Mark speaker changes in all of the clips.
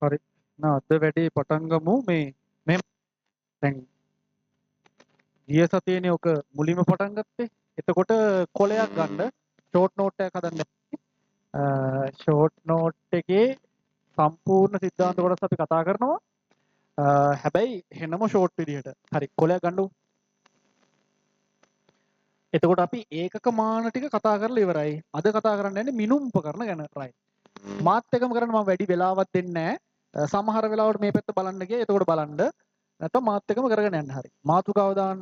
Speaker 1: හරි. අද වැඩේ පටන් ගමු මේ දැන් ගිය සතියේනේ ඔක මුලින්ම පටන් ගත්තේ. එතකොට කොලයක් ගන්න ෂෝට් නෝට් එකක් හදන්න. ෂෝට් නෝට් එකේ සම්පූර්ණ සිද්ධාන්ත කොටස අපි කතා කරනවා. හැබැයි හෙනම ෂෝට් විදිහට. හරි කොලයක් ගන්නකො. එතකොට අපි ඒකක මාන ටික කතා කරලා ඉවරයි. අද කතා කරන්න යන්නේ මිනුම් උපකරණ ගැන. රයිට්. මාත් එකම කරන්න මම වැඩි වෙලාවක් දෙන්නේ නැහැ. සමහර වෙලාවට මේ පැත්ත බලන්න ගියා. එතකොට බලන්න. නැත්නම් මාත් එකම කරගෙන යන්න. හරි. මාතුකාව දාන්න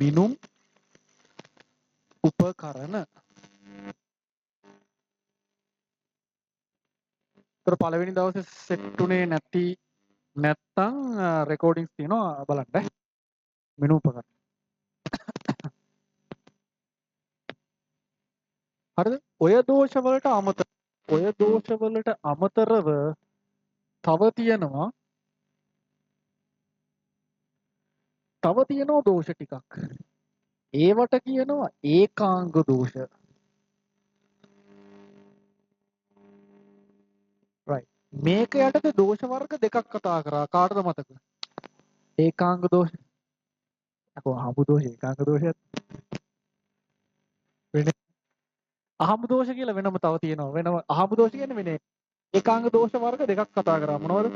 Speaker 1: මිනුම් උපකරණ. ඒතර පළවෙනි දවසේ සෙට් උනේ නැත්තම් රෙකෝඩින්ග්ස් තියෙනවා බලන්න. මිනුම් උපකරණ. හරිද? ඔය දෝෂ වලට අමතරව තව තියෙනවා දෝෂ ටිකක්. ඒවට කියනවා ඒකාංග දෝෂ. right. මේක යටතේ දෝෂ වර්ග දෙකක් කතා කරා. කාටද මතක? ඒකාංග දෝෂ. අකෝ අහඹු දෝෂ ඒකාංග දෝෂයත් වෙන අහඹු දෝෂ කියලා වෙනම තව තියෙනවා. වෙනම අහඹු දෝෂ කියන්නේ වෙන ඒකාංග දෝෂ වර්ග දෙකක් කතා කරා. මොනවද?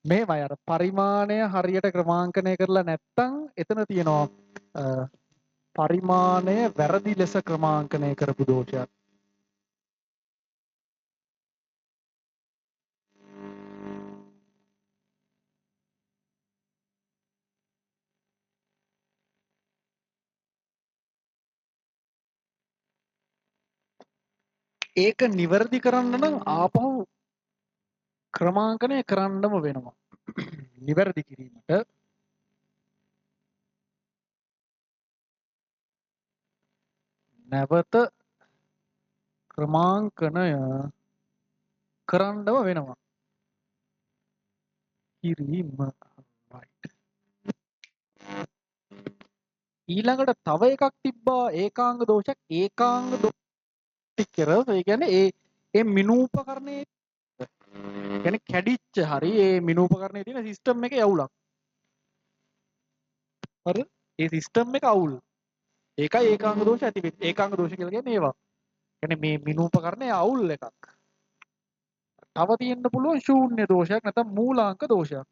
Speaker 1: මේවයි අර පරිමාණය හරියට ක්‍රමාංකනය කරලා නැත්තම් එතන තියෙනවා පරිමාණය වැරදි ලෙස ක්‍රමාංකනය කරපු දෝෂයක්. ඒක නිවැරදි කරන්න නම් ආපහු ක්‍රමාංකනය කරන්නම වෙනවා. නිවැරදි කිරීමට නැවත ක්‍රමාංකනය කරන්නම වෙනවා. කිරීම. right. ඊළඟට තව එකක් තිබ්බා ඒකාංග දෝෂයක්. ඒකාංග දෝෂිකර ඒ කියන්නේ ඒ මිනූපකරණයේ කියන්නේ කැඩිච්ච හරි ඒ මිනූපකරණයේ තියෙන සිස්ටම් එකේ අවුලක්. හරි? ඒ සිස්ටම් එක අවුල්. ඒකයි ඒකාංග දෝෂ ඇති වෙන්නේ. ඒකාංග දෝෂ කියලා කියන්නේ ඒවා. කියන්නේ මේ මිනූපකරණයේ අවුල් එකක්. තව තියෙන්න පුළුවන් ශූන්‍ය දෝෂයක් නැත්නම් මූලාංක දෝෂයක්.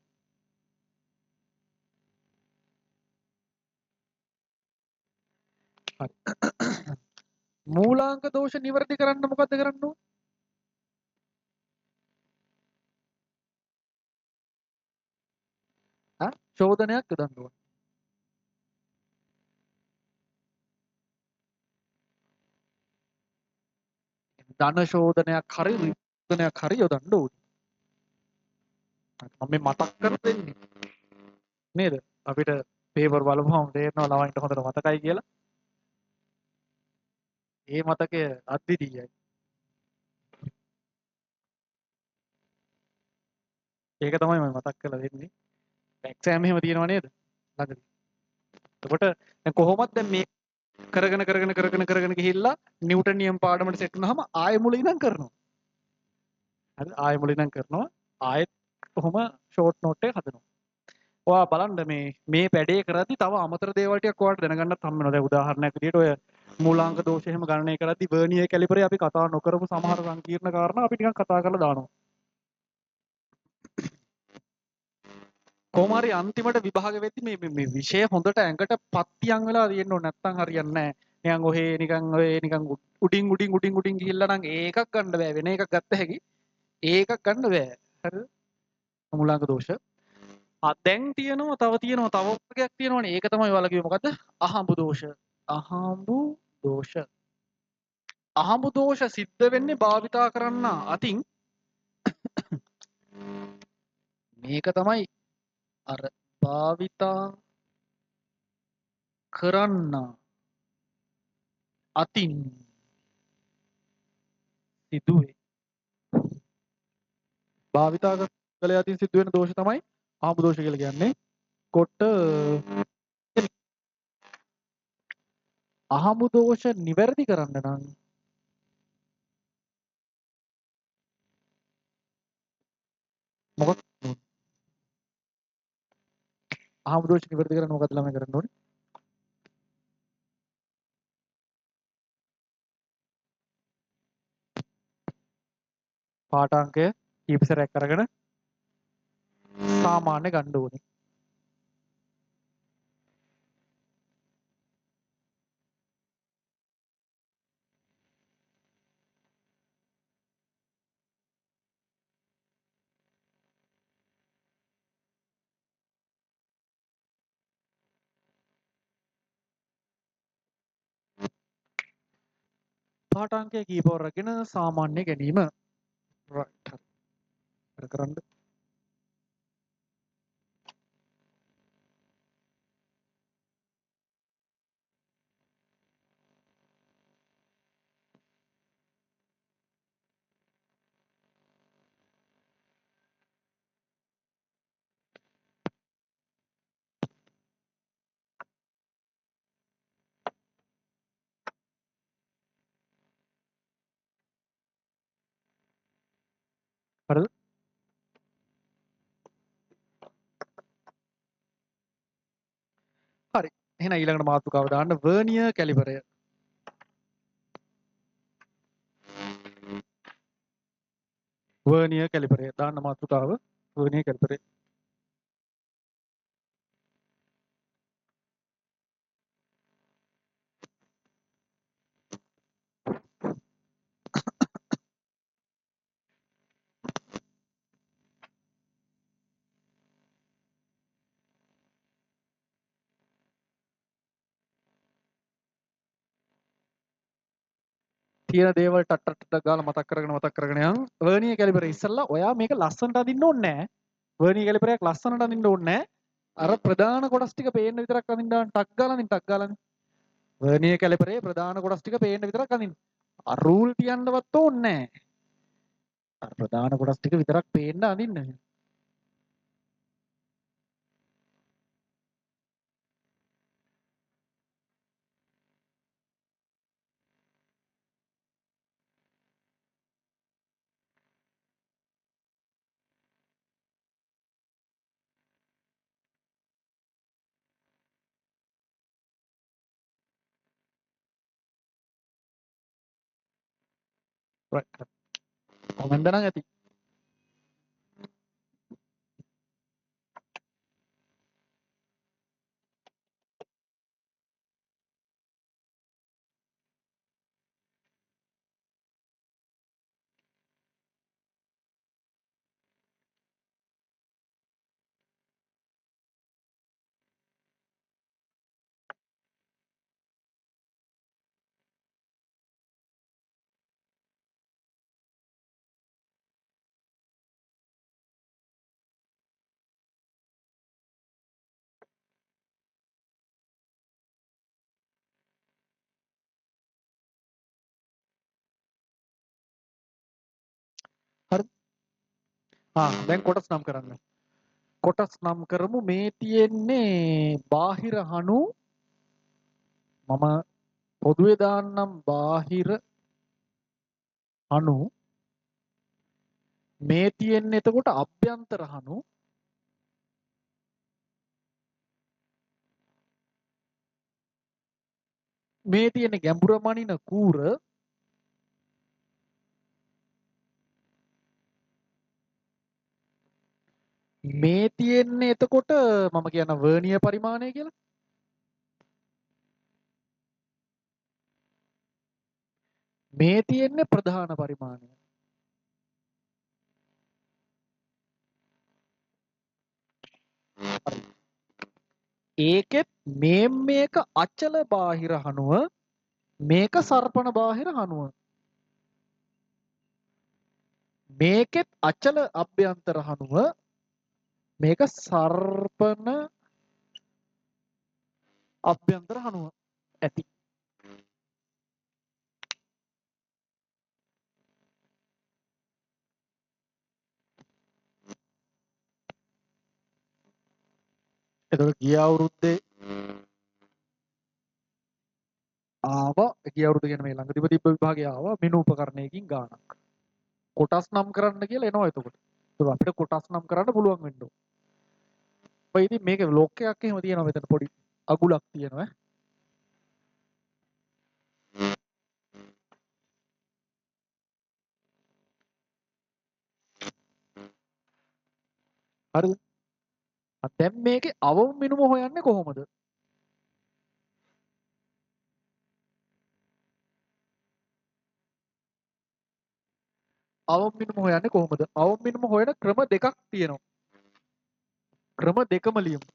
Speaker 1: හරි. මූලාංක දෝෂ නිවැරදි කරන්න මොකද්ද කරන්න ඕන? චෝදනයක් යොදන්න ඕන. ධන ශෝධනයක් හරි ඍජුදනයක් හරි යොදන්න ඕන. මම මේ මතක් කර දෙන්නේ. නේද? අපිට පේපර් බලපුවම තේරෙනවා ළමයින්ට හොඳට මතකයි කියලා. ඒ මතකය අද්විතීයයි. ඒක තමයි මම මතක් කරලා දෙන්නේ. එක්සෑම් එහෙම තියෙනව නේද? ළඟදී. එතකොට දැන් කොහොමද දැන් මේ කරගෙන ගිහිල්ලා නිව්ටන් නියම පාඩමට සෙට් වුනහම ආයෙ මුල ඉඳන් කරනවා. හරි ආයෙ මුල ඉඳන් කරනවා. ආයෙත් කොහොම ෂෝට් නෝට් එක හදනවා. ඔයා බලන්න මේ වැඩේ කරද්දි තව අමතර දේවල් ටිකක් ඔයාලට දැනගන්නත් හම්බ වෙනවා. දැන් උදාහරණයක් විදිහට ඔය මූලාංක දෝෂ එහෙම ගණනය කරද්දි වර්නියර් කැලිපරේ අපි කතා නොකරපු සමහර සංකීර්ණ කාරණා අපි ටිකක් කතා කරලා දානවා. කොහොම හරි අන්තිමට විභාග වෙද්දි මේ විෂය හොඳට ඇඟට පත්තියන් වෙලා තියෙන්න ඕනේ නැත්නම් හරියන්නේ නැහැ. නිකන් ඔය නිකන් උඩින් ගිහිල්ලා නම් ඒකක් ගන්න බෑ. වෙන එකක් ගත්ත හැකි. ඒකක් ගන්න බෑ. හරිද? මූලාංක දෝෂ. දැන් තව වර්ගයක් තියෙනවනේ. ඒක තමයි ඔයාලා කිව්වේ මොකද්ද? අහඹු දෝෂ. අහඹු දෝෂ. අහඹු දෝෂ සිද්ධ වෙන්නේ භාවිතා කරන්න අතින් මේක තමයි අර භාවිතා කරන්න අතින් සිදුවේ. භාවිතා කළ යතින් සිදුවෙන දෝෂ තමයි අහඹු දෝෂ කියලා කියන්නේ. කොට අහමු දෝෂ නිවැරදි කරන්න නම් මොකක්ද අහමු දෝෂ නිවැරදි කරන්න මොකක්ද ළමයි කරන්න ඕනේ? පාඨාංකය කීප සැරයක් අරගෙන සාමාන්‍ය ගන්න ඕනේ. පාඨාංකය කීපවර අරගෙන සාමාන්‍ය ගැනීම. right. කරන්න. හරිද? හරි. එහෙනම් ඊළඟට මාතෘකාව දාන්න වර්නියර් කැලිපරය. වර්නියර් කැලිපරය දාන්න මාතෘකාව වර්නියර් කැලිපරය. තියෙන දේවල් ටට්ටට්ට ගාලා මතක් කරගෙන යන් වර්නියර් කැලිපරය ඉස්සල්ලා ඔයා මේක ලස්සනට අඳින්න ඕනේ නැහැ. වර්නියර් කැලිපරයක් ලස්සනට අඳින්න ඕනේ නැහැ. අර ප්‍රධාන කොටස් ටික පේන්න විතරක් අඳින්න දාන්න ටක් ගාලානේ. වර්නියර් කැලිපරේ ප්‍රධාන කොටස් ටික පේන්න විතරක් අඳින්න. අර රූල් තියන්නවත් ඕනේ නැහැ. අර ප්‍රධාන කොටස් ටික විතරක් පේන්න අඳින්න. right. කොමෙන්ට් නම් ඇති. හරි. දැන් කොටස් නම් කරන්න. කොටස් නම් කරමු මේ තියෙන්නේ බාහිර හනු මම පොදුවේ දාන්නම් බාහිර හනු මේ තියෙන්නේ එතකොට අභ්‍යන්තර හනු මේ තියෙන්නේ ගැඹුර මනින කූර මේ තියෙන්නේ එතකොට මම කියන වර්නියර් පරිමාණය කියලා මේ තියෙන්නේ ප්‍රධාන පරිමාණය ඒකෙත් මේක අචල බාහිර හනුව මේක සර්පණ බාහිර හනුව මේකෙත් අචල අභ්‍යන්තර හනුව මේක සර්පණ අභ්‍යන්තර හනුව ඇති එතකොට ගිය අවුරුද්දේ ආවා ගිය අවුරුදු කියන මේ ළඟදිම තිබ්බ විභාගේ ආවා මෙනු උපකරණයකින් ගානක්. කොටස් නම් කරන්න කියලා එනවා එතකොට. ඒක අපිට කොටස් නම් කරන්න පුළුවන් වෙන්න ඕන. ඔය ඉතින් මේක ලොක්කයක් එහෙම තියෙනවා මෙතන පොඩි අගුලක් තියෙනවා. හරිද? දැන් මේකේ අවම මිනුම හොයන්නේ කොහොමද? අවම මිනුම හොයන්නේ කොහොමද? අවම මිනුම හොයන ක්‍රම දෙකක් තියෙනවා. ක්‍රම දෙකම ලියමු.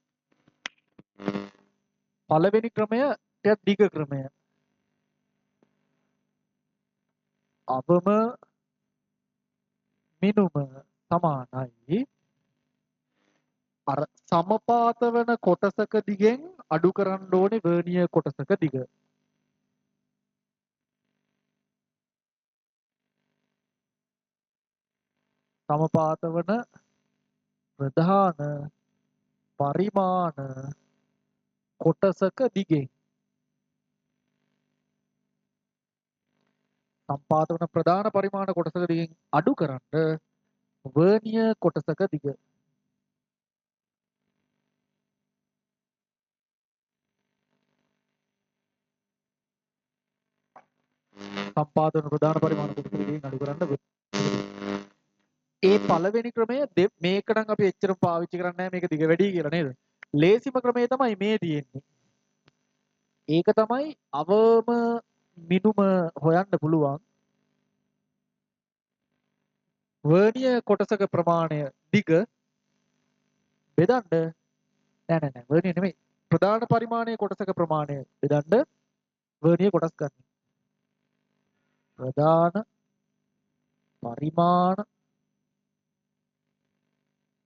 Speaker 1: පළවෙනි ක්‍රමය ටිකක් දිග ක්‍රමය. අවම මිනුම සමානයි අර සමපාත වෙන කොටසක දිගෙන් අඩු කරන්න ඕනේ වර්නියර් කොටසක දිග. සමපාත වන ප්‍රධාන පරිමාණ කොටසක දිගෙන් සම්පාත වන ප්‍රධාන පරිමාණ කොටසක දිගෙන් අඩු කරන්න වර්නියර් කොටසක දිග. සම්පාත වන ප්‍රධාන පරිමාණ කොටසක දිගෙන් අඩු කරන්න ඒ පළවෙනි ක්‍රමය මේක නම් අපි එච්චරම පාවිච්චි කරන්නේ නැහැ මේක දිග වැඩි කියලා නේද? ලේසිම ක්‍රමය තමයි මේ තියෙන්නේ. ඒක තමයි අවම මිනුම හොයන්න පුළුවන් වර්නියර් කොටසක ප්‍රමාණය දිග බෙදන්න නෑ වර්නියර් නෙමෙයි ප්‍රධාන පරිමාණයේ කොටසක ප්‍රමාණය බෙදන්න වර්නියර් කොටස් ගන්න. ප්‍රධාන පරිමාණ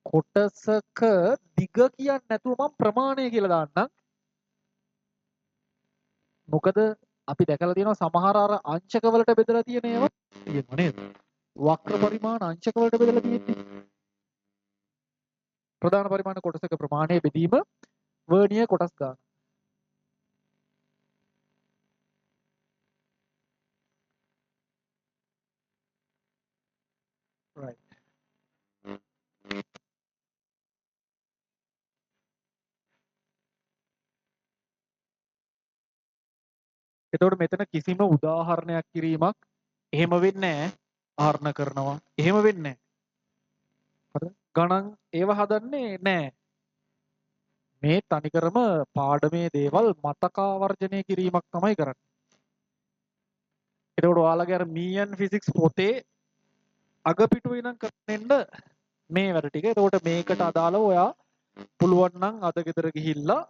Speaker 1: කොටසක දිග කියන්නේ නැතුව මම ප්‍රමාණය කියලා දාන්නම්. මොකද අපි දැකලා තියෙනවා සමහර අර අංශක වලට බෙදලා තියෙන ඒවා තියෙනවා නේද? වක්‍ර පරිමාණ අංශක වලට බෙදලා තියෙන්නේ. ප්‍රධාන පරිමාණ කොටසක ප්‍රමාණය බෙදීම වර්නියර් කොටස් ගන්න. right. එතකොට මෙතන කිසිම උදාහරණයක් කිරීමක් එහෙම වෙන්නේ නැහැ. ආහරණ කරනවා. එහෙම වෙන්නේ නැහැ. හරිද? ගණන් ඒව හදන්නේ නැහැ. මේ තනිකරම පාඩමේ දේවල් මතකාවර්ජනය කිරීමක් තමයි කරන්නේ. එතකොට ඔයාලගේ අර මීයන් ෆිසික්ස් පොතේ අගපිටුවේ ඉඳන් කරන්න මේ වැඩ ටික. එතකොට මේකට අදාළව ඔයා පුළුවන් නම් අද ගෙදර ගිහිල්ලා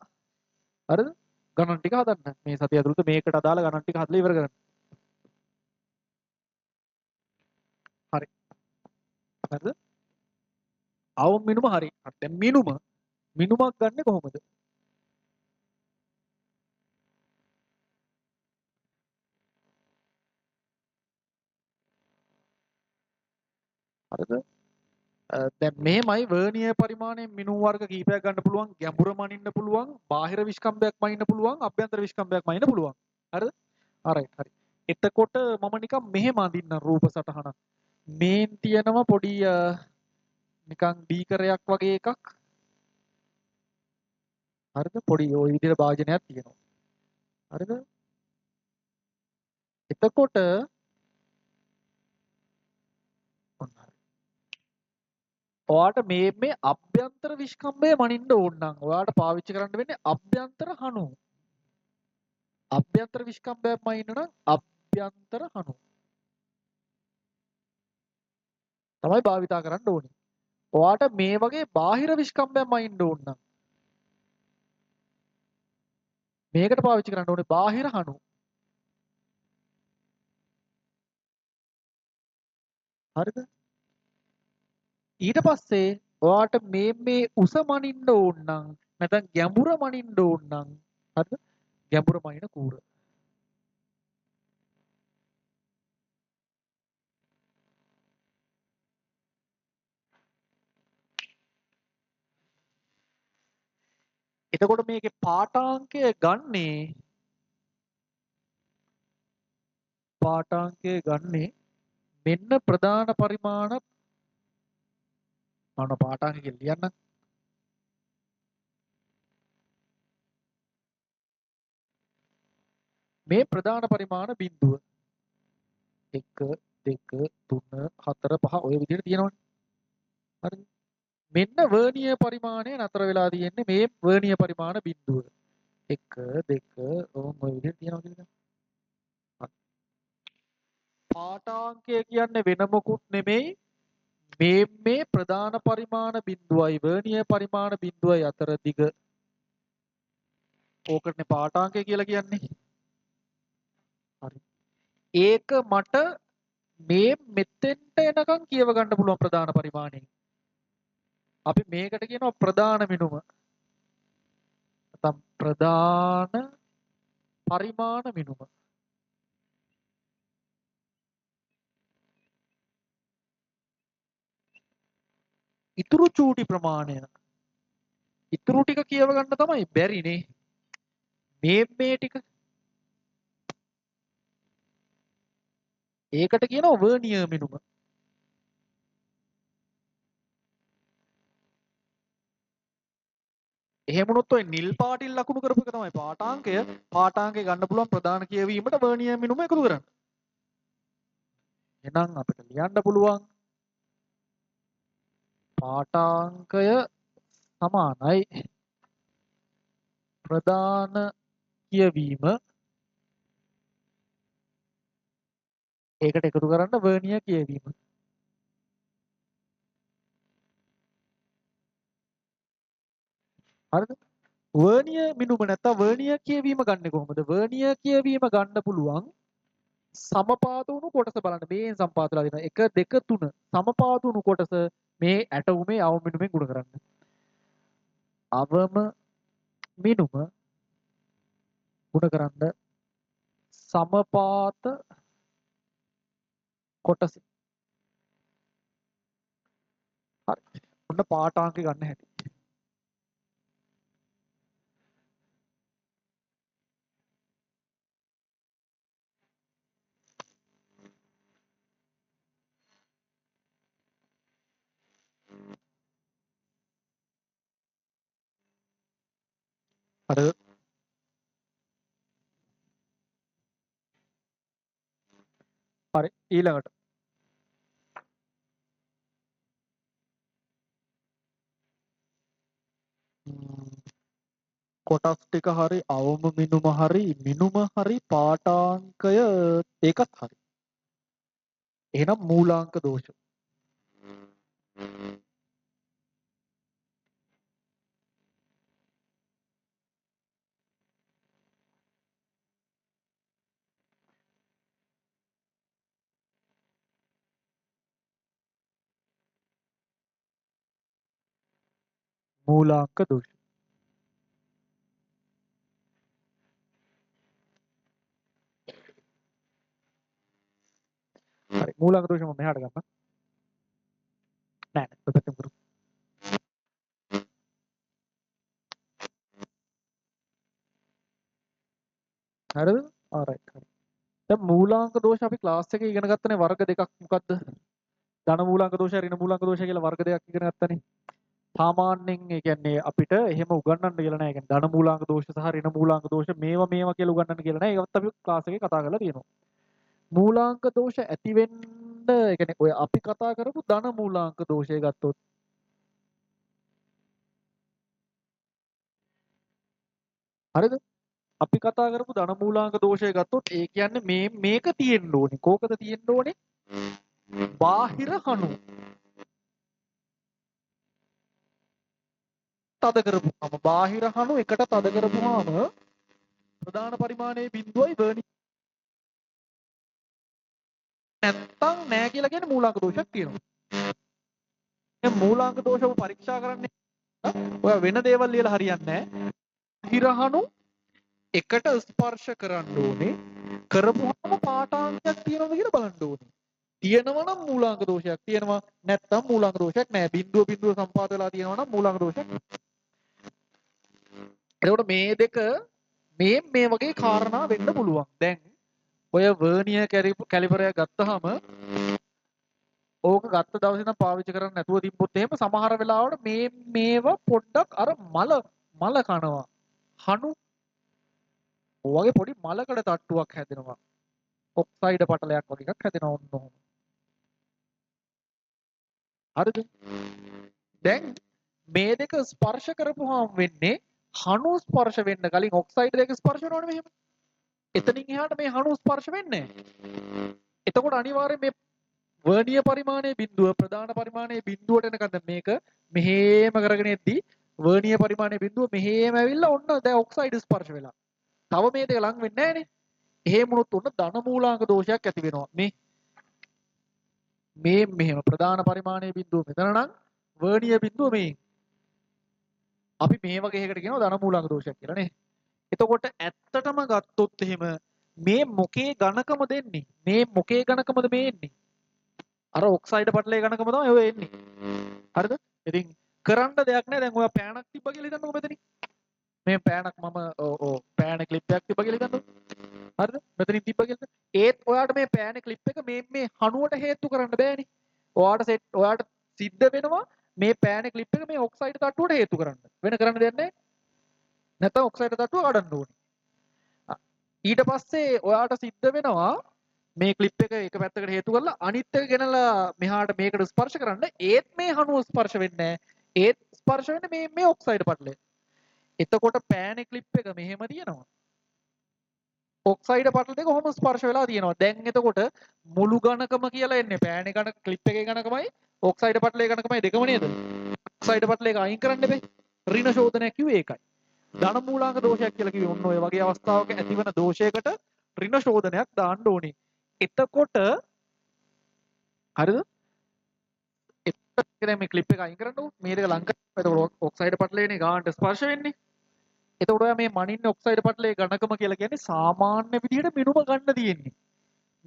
Speaker 1: හරිද? ගණන් ටික හදන්න. මේ සතිය ඇතුළත මේකට අදාළ ගණන් ටික හදලා ඉවර කරන්න. හරි. හරිද? අවම මිනුම හරි. දැන් මිනුමක් ගන්නෙ කොහොමද? හරිද? දැන් මෙහෙමයි වර්නියර් පරිමාණයෙන් මිනුම් වර්ග කීපයක් ගන්න පුළුවන්. ගැඹුර මනින්න පුළුවන්. බාහිර විස්කම්බයක් මනින්න පුළුවන්. අභ්‍යන්තර විස්කම්බයක් මනින්න පුළුවන්. හරිද? alright හරි. එතකොට මම නිකන් මෙහෙම අඳින්න රූප සටහනක්. මේන් තියෙනවා පොඩි නිකන් බීකරයක් වගේ එකක්. හරිද? පොඩි ওই විදිහට භාජනයක් තියෙනවා. හරිද? එතකොට ඔන්න හරි. ඔයාට මේ අභ්‍යන්තර විස්කම්බය මනින්න ඕන නම් ඔයාට පාවිච්චි කරන්න වෙන්නේ අභ්‍යන්තර හණු. අභ්‍යන්තර විස්කම්බයක් මනින්න නම් අභ්‍යන්තර හණු තමයි භාවිතා කරන්න ඕනේ. ඔයාට මේ වගේ බාහිර විස්කම්බයක් මනින්න ඕන නම් මේකට පාවිච්චි කරන්න ඕනේ බාහිර හණු. හරිද? ඊට පස්සේ ඔයාට මේ උස මනින්න ඕන නම් නැත්නම් ගැඹුර මනින්න ඕන නම් හරිද? ගැඹුර මනින කූර. එතකොට මේකේ පාඨාංකය ගන්නේ පාඨාංකයේ ගන්නේ මෙන්න ප්‍රධාන පරිමාණ මම පාඨාංක කියලා ලියන්න. මේ ප්‍රධාන පරිමාණ බිඳුව 1 2 3 4 5 ඔය විදිහට තියෙනවනේ. හරිද? මෙන්න වර්ණීය පරිමාණය නතර වෙලා තියෙන්නේ මේ වර්ණීය පරිමාණ බිඳුව. 1 2 ඔය විදිහට තියෙනවා කියලා. පාඨාංකය කියන්නේ වෙන මොකුත් නෙමෙයි මේ ප්‍රධාන පරිමාණ බිඳුවයි වර්ණීය පරිමාණ බිඳුවයි අතර දිග. ඕකටනේ පාඨාංකය කියලා කියන්නේ. හරි. ඒක මට මේ මෙතෙන්ට එනකන් කියව ගන්න පුළුවන් ප්‍රධාන පරිමාණය. අපි මේකට කියනවා ප්‍රධාන මිනුම. නැත්නම් ප්‍රධාන පරිමාණ මිනුම. ඉතුරු චූටි ප්‍රමාණය. ඉතුරු ටික කියව ගන්න තමයි බැරිනේ. මේ ටික ඒකට කියනවා වර්ණීය මිනුම. එහෙම වුණොත් ඔය නිල් පාටින් ලකුණු කරපු එක තමයි පාඨාංකය. පාඨාංකය ගන්න පුළුවන් ප්‍රධාන කියවීමට වර්ණීය මිනුම එකතු කරන්න. එහෙනම් අපිට ලියන්න පුළුවන් පාඨාංකය සමානයි ප්‍රධාන කියවීම ඒකට එකතු කරන්න වර්ණීය කියවීම. හරිද? වර්ණීය මිනුම නැත්තම් වර්ණීය කියවීම ගන්න කොහොමද? වර්ණීය කියවීම ගන්න පුළුවන් සමපාත වුණු කොටස බලන්න. මේෙන් සම්පාතලා දෙනවා 1 2 3 සමපාත වුණු කොටස මේ ඇටවුමේ අවම මිනුමෙන් ගුණ කරන්න. අවම මිනුම ගුණ කරන්න සමපාත කොටස. හරි. ඔන්න පාඨාංක ගන්න හැටි. හරිද? හරි. ඊළඟට කොටස් ටික හරි අවම මිනුම හරි පාඨාංකය ඒකත් හරි. එහෙනම් මූලාංක දෝෂ. මූලාංක දෝෂ. හරි. මූලාංක දෝෂ මම මෙහාට ගන්නම්. නෑ ඔතන කරු. හරිද? alright. හරි. දැන් මූලාංක දෝෂ අපි ක්ලාස් එකේ ඉගෙන ගත්තනේ වර්ග දෙකක් මොකද්ද? ධන මූලාංක දෝෂය ඍණ මූලාංක දෝෂය කියලා වර්ග දෙකක් ඉගෙන ගත්තනේ. සාමාන්‍යයෙන් ඒ කියන්නේ අපිට එහෙම උගන්වන්න කියලා නෑ. ඒ කියන්නේ ධන මූලාංක දෝෂ සහ ඍණ මූලාංක දෝෂ මේවා කියලා උගන්වන්න කියලා නෑ. ඒවත් අපි ක්ලාස් එකේ කතා කරලා තියෙනවා. මූලාංක දෝෂ ඇති වෙන්න ඒ කියන්නේ ඔය අපි කතා කරපු ධන මූලාංක දෝෂය ගත්තොත් හරිද? අපි කතා කරපු ධන මූලාංක දෝෂය ගත්තොත් ඒ කියන්නේ මේක තියෙන්න ඕනේ. කෝකද තියෙන්න ඕනේ? බාහිර හණු. තද කරපුවාම බාහිර හණු එකට තද කරපුවාම ප්‍රධාන පරිමාණයේ බිඳුවයි වර්ණි නැත්තම් නෑ කියලා කියන්නේ මූලාංක දෝෂයක් තියෙනවා. මේ මූලාංක දෝෂව පරීක්ෂා කරන්නේ ඔය වෙන දේවල් ලියලා හරියන්නේ නෑ. හිරහණු එකට ස්පර්ශ කරන්න ඕනේ. කරපුවාම පාඨාංකයක් තියෙනවද කියලා බලන්න ඕනේ. තියෙනවා නම් මූලාංක දෝෂයක් තියෙනවා. නැත්තම් මූලාංක දෝෂයක් නෑ. බිඳුව සම්පාත වෙලා තියෙනවා නම් මූලාංක දෝෂයක්. එතකොට මේ දෙක මේ වගේ කාරණා වෙන්න පුළුවන්. දැන් ඔය වර්නියර් කැලිපරයක් ගත්තාම ඕක ගත්ත දවසේ නම් පාවිච්චි කරන්න නැතුව තිබ්බොත් එහෙම සමහර වෙලාවට මේවා පොඩ්ඩක් අර මල කනවා. හනු ඔයගේ පොඩි මලකඩ තට්ටුවක් හැදෙනවා. ඔක්සයිඩ් පටලයක් වගේ එකක් හැදෙනවා ඔන්න ඔහොම. හරිද? දැන් මේ දෙක ස්පර්ශ කරපුවාම වෙන්නේ හනු ස්පර්ශ වෙන්න කලින් ඔක්සයිඩ් දෙක ස්පර්ශ වෙනවනේ මෙහෙම. එතනින් එහාට මේ හනු ස්පර්ශ වෙන්නේ නැහැ. එතකොට අනිවාර්යයෙන් මේ වර්ණීය පරිමාණයේ බිඳුව ප්‍රධාන පරිමාණයේ බිඳුවට එනකන් මේක මෙහෙම කරගෙන යද්දී වර්ණීය පරිමාණයේ බිඳුව මෙහෙම ඇවිල්ලා ඔන්න දැන් ඔක්සයිඩ් ස්පර්ශ වෙලා. තව මේ දෙක ලඟ වෙන්නේ නැහනේ. එහෙම වුණොත් ඔන්න ධන මූලාංක දෝෂයක් ඇති වෙනවා. මේ මෙහෙම ප්‍රධාන පරිමාණයේ බිඳුව මෙතන නම් වර්ණීය බිඳුව මේ. අපි මේ වගේ එකකට කියනවා ධන මූලාංක දෝෂයක් කියලා නේ. එතකොට ඇත්තටම ගත්තොත් එහෙම මේ මොකේ ඝනකම දෙන්නේ? මේ මොකේ ඝනකමද මේ එන්නේ? අර ඔක්සයිඩ් පටලයේ ඝනකම තමයි ඔය එන්නේ. හරිද? ඉතින් කරන්න දෙයක් නැහැ. දැන් ඔයා පෑනක් තිබ්බ කියලා හිතන්නකෝ මෙතනින්. මේ පෑනක් මම පෑන ක්ලිප් එකක් තිබ්බ කියලා හිතන්නකෝ. හරිද? මෙතනින් තිබ්බ කියලා. ඒත් ඔයාට මේ පෑන ක්ලිප් එක මේ හනුවට හේතු කරන්න බෑනේ. ඔයාට සිද්ධ වෙනවා මේ පෑන ක්ලිප් එක මේ ඔක්සයිඩ් තට්ටුවට හේතු කරන්න. වෙන කරන්න දෙයක් නැහැ. නැත්නම් ඔක්සයිඩ් තට්ටුව කඩන්න ඕනේ. ඊට පස්සේ ඔයාට සිද්ධ වෙනවා මේ ක්ලිප් එක පැත්තකට හේතු කරලා අනිත් එක ගෙනලා මෙහාට මේකට ස්පර්ශ කරන්න ඒත් මේ හනුව ස්පර්ශ වෙන්නේ නැහැ. ඒත් ස්පර්ශ වෙන්නේ මේ ඔක්සයිඩ් පටලය. එතකොට පෑනේ ක්ලිප් එක මෙහෙම තියෙනවා. ඔක්සයිඩ් පටල දෙක කොහොම ස්පර්ශ වෙලා තියෙනවා. දැන් එතකොට මුළු ඝනකම කියලා එන්නේ පෑනේ ඝන ක්ලිප් එකේ ඝනකමයි ඔක්සයිඩ් පටලයේ ඝනකමයි දෙකම නේද? ඔක්සයිඩ් පටලයක අයින් කරන්න බෑ. ඍණ ශෝධනයක් කිව්වේ ඒකයි. ධන මූලාංක දෝෂයක් කියලා කිව්වේ ඔන්න ඔය වගේ අවස්ථාවක ඇතිවන දෝෂයකට ඍණ ශෝධනයක් දාන්න ඕනේ. එතකොට හරිද? එතකොට දැන් මේ ක්ලිප් එක අයින් කරන්නකො. මේ දෙක ලං කරලා එතකොට ඔක්සයිඩ් පටලයේනේ ගානට ස්පර්ශ වෙන්නේ. එතකොට ඔයා මේ මනින්නේ ඔක්සයිඩ් පටලයේ ඝනකම කියලා කියන්නේ සාමාන්‍ය විදිහට මිනුම ගන්න තියෙන්නේ.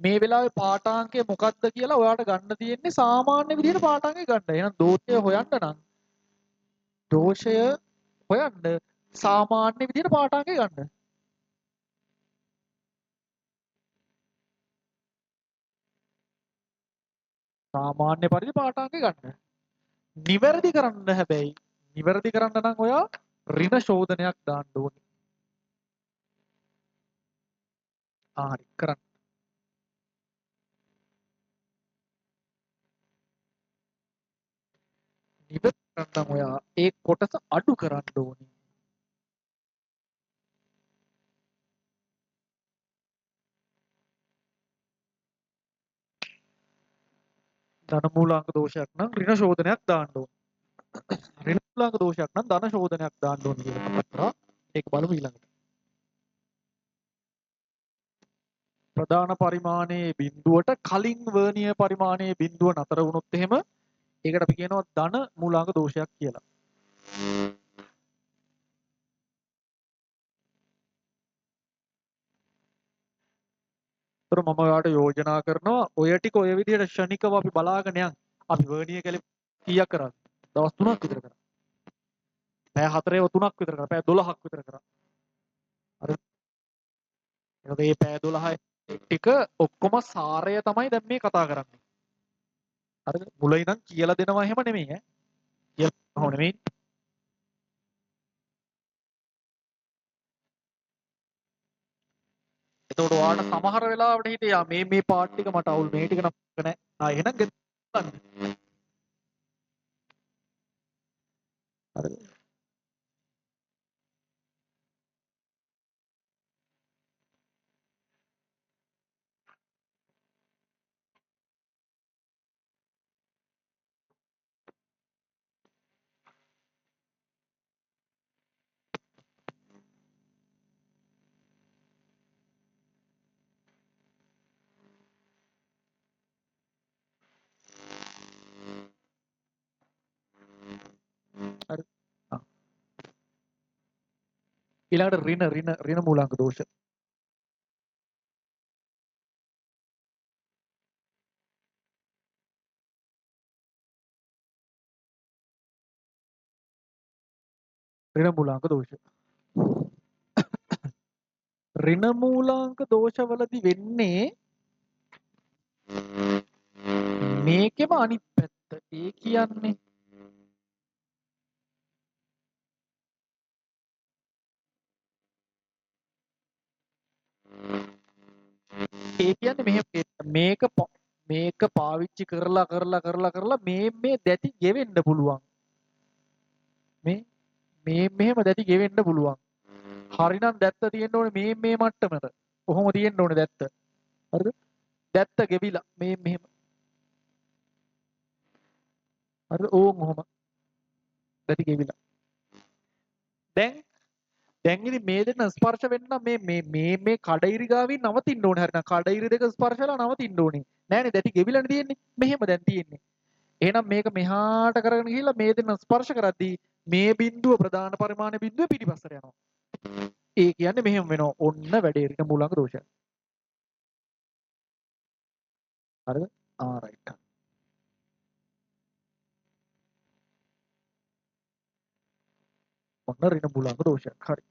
Speaker 1: මේ වෙලාවේ පාඨාංකය මොකක්ද කියලා ඔයාට ගන්න තියෙන්නේ සාමාන්‍ය විදිහට පාඨාංකය ගන්න. එහෙනම් දෝෂය හොයන්න නම් දෝෂය හොයන්න සාමාන්‍ය විදිහට පාඨාංකය ගන්න. සාමාන්‍ය පරිදි පාඨාංකය ගන්න. නිවැරදි කරන්න හැබැයි නිවැරදි කරන්න නම් ඔයා ඍණ ශෝධනයක් දාන්න ඕනේ. හරි කරන්න. නිවැරදි කරන්න නම් ඔයා ඒ කොටස අඩු කරන්න ඕනේ. ධන මූලාංක දෝෂයක් නම් ඍණ ශෝධනයක් දාන්න ඕනේ. ඍණ මූලාංක දෝෂයක් නම් ධන ශෝධනයක් දාන්න ඕනේ කියලා කතා කරා. ඒක බලමු ඊළඟට. ප්‍රධාන පරිමාණයේ බිඳුවට කලින් වර්ණීය පරිමාණයේ බිඳුව නතර වුණොත් එහෙම ඒකට අපි කියනවා ධන මූලාංක දෝෂයක් කියලා. ඒතර මම ඔයාලට යෝජනා කරනවා ඔය ටික ඔය විදිහට ක්ෂණිකව අපි බලාගෙන යන්. අපි වර්ණීය කැලි කීයක් කරාද? දවස් 3ක් විතර කරා. පැය 4 3ක් විතර කරා. පැය 12ක් විතර කරා. හරි. එතකොට මේ පැය 12 ටික ඔක්කොම සාරය තමයි දැන් මේ කතා කරන්නේ. හරිද? මුල ඉඳන් කියලා දෙනවා එහෙම නෙමෙයි ඈ. කියලා නෙමෙයි. එතකොට ඔයාලට සමහර වෙලාවට හිතේ මේ පාර්ට් ටික මට අවුල් මේ ටික නම් නෑ. එහෙනම් ගන්න. හරිද? හරි. ඊළඟට ඍණ මූලාංක දෝෂ. ඍණ මූලාංක දෝෂ. ඍණ මූලාංක දෝෂවලදී වෙන්නේ මේකෙම අනිත් පැත්ත. ඒ කියන්නේ මෙහෙම මේක පාවිච්චි කරලා මේ දැටි ගෙවෙන්න පුළුවන්. මේ මෙහෙම දැටි ගෙවෙන්න පුළුවන්. හරිනම් දැත්ත තියෙන්න ඕනේ මේ මට්ටමට. කොහොම තියෙන්න ඕනේ දැත්ත. හරිද? දැත්ත ගෙවිලා මේ මෙහෙම. හරිද? ඕම් ඔහොම. දැටි ගෙවිලා. දැන් ඉතින් මේ දෙන්න ස්පර්ශ වෙන්න මේ කඩිරි ගාවින් නවතින්න ඕනේ. හරිනම් කඩිරි දෙක ස්පර්ශලා නවතින්න ඕනේ. නෑනේ දැටි ගෙවිලානේ තියෙන්නේ. මෙහෙම දැන් තියෙන්නේ. එහෙනම් මේක මෙහාට කරගෙන ගිහිල්ලා මේ දෙන්න ස්පර්ශ කරද්දී මේ බිඳුව ප්‍රධාන පරිමාණ බිඳුව පිටිපස්සට යනවා. ඒ කියන්නේ මෙහෙම වෙනවා. ඔන්න වැඩේ ඍණ මූලාංග දෝෂය. හරිද? රයිට්. ඔන්න ඍණ මූලාංග දෝෂයක්. හරි.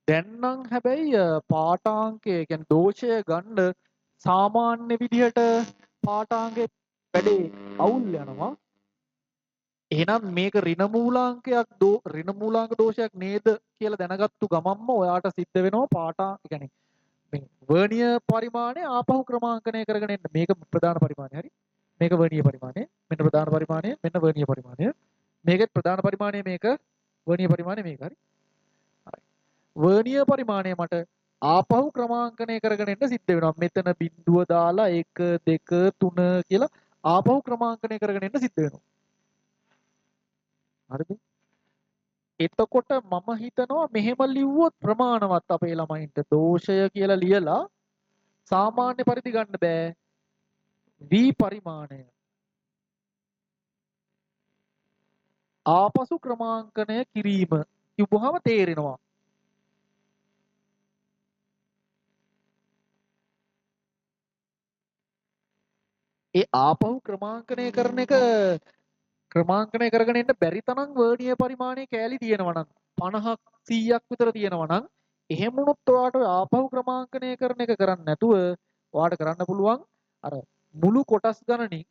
Speaker 1: දැන් නම් හැබැයි පාඨාංකය කියන්නේ දෝෂය ගන්න සාමාන්‍ය විදිහට පාඨාංකේ වැඩේ අවුල් යනවා. එහෙනම් මේක ඍණ මූලාංකයක් ඍණ මූලාංක දෝෂයක් නේද කියලා දැනගත්තු ගමන්ම ඔයාට සිද්ධ වෙනවා පාඨා කියන්නේ මේ වර්ණීය පරිමාණය ආපහු ක්‍රමාංකනය කරගෙන එන්න. මේක ප්‍රධාන පරිමාණය හරි. මේක වර්ණීය පරිමාණය. මෙන්න ප්‍රධාන පරිමාණය. මෙන්න වර්ණීය පරිමාණය. මේකෙත් ප්‍රධාන පරිමාණය මේක වර්ණීය පරිමාණය මේක හරි. වර්ණීය පරිමාණය මට ආපහු ක්‍රමාංකනය කරගෙන එන්න සිද්ධ වෙනවා. මෙතන බිඳුව දාලා 1 2 3 කියලා ආපහු ක්‍රමාංකනය කරගෙන එන්න සිද්ධ වෙනවා. හරිද? එතකොට මම හිතනවා මෙහෙම ලිව්වොත් ප්‍රමාණවත් අපේ ළමයින්ට දෝෂය කියලා ලියලා සාමාන්‍ය පරිදි ගන්න බෑ. v පරිමාණය ආපසු ක්‍රමාංකනය කිරීම කිව්වහම තේරෙනවා. ඒ ආපහු ක්‍රමාංකනය කරන එක ක්‍රමාංකනය කරගෙන එන්න බැරි තරම් වර්ණීය පරිමාණයේ කෑලි තියෙනවා නම් 50ක් 100ක් විතර තියෙනවා නම් එහෙම වුණොත් ඔයාට ආපහු ක්‍රමාංකනය කරන එක කරන්නේ නැතුව ඔයාට කරන්න පුළුවන් අර මුළු කොටස් ගණනින්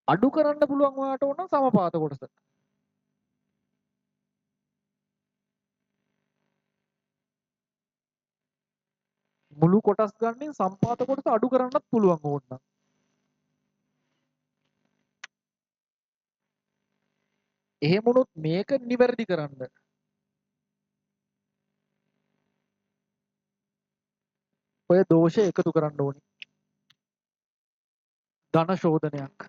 Speaker 1: අඩු කරන්න පුළුවන් ඔයාට ඕන සමපාත කොටස. මුළු කොටස් ගණනින් සම්පාත කොටස අඩු කරන්නත් පුළුවන් ඕනනම්. එහෙම වුණොත් මේක නිවැරදි කරන්න ඔය දෝෂය එකතු කරන්න ඕනි. ධන ශෝධනයක්.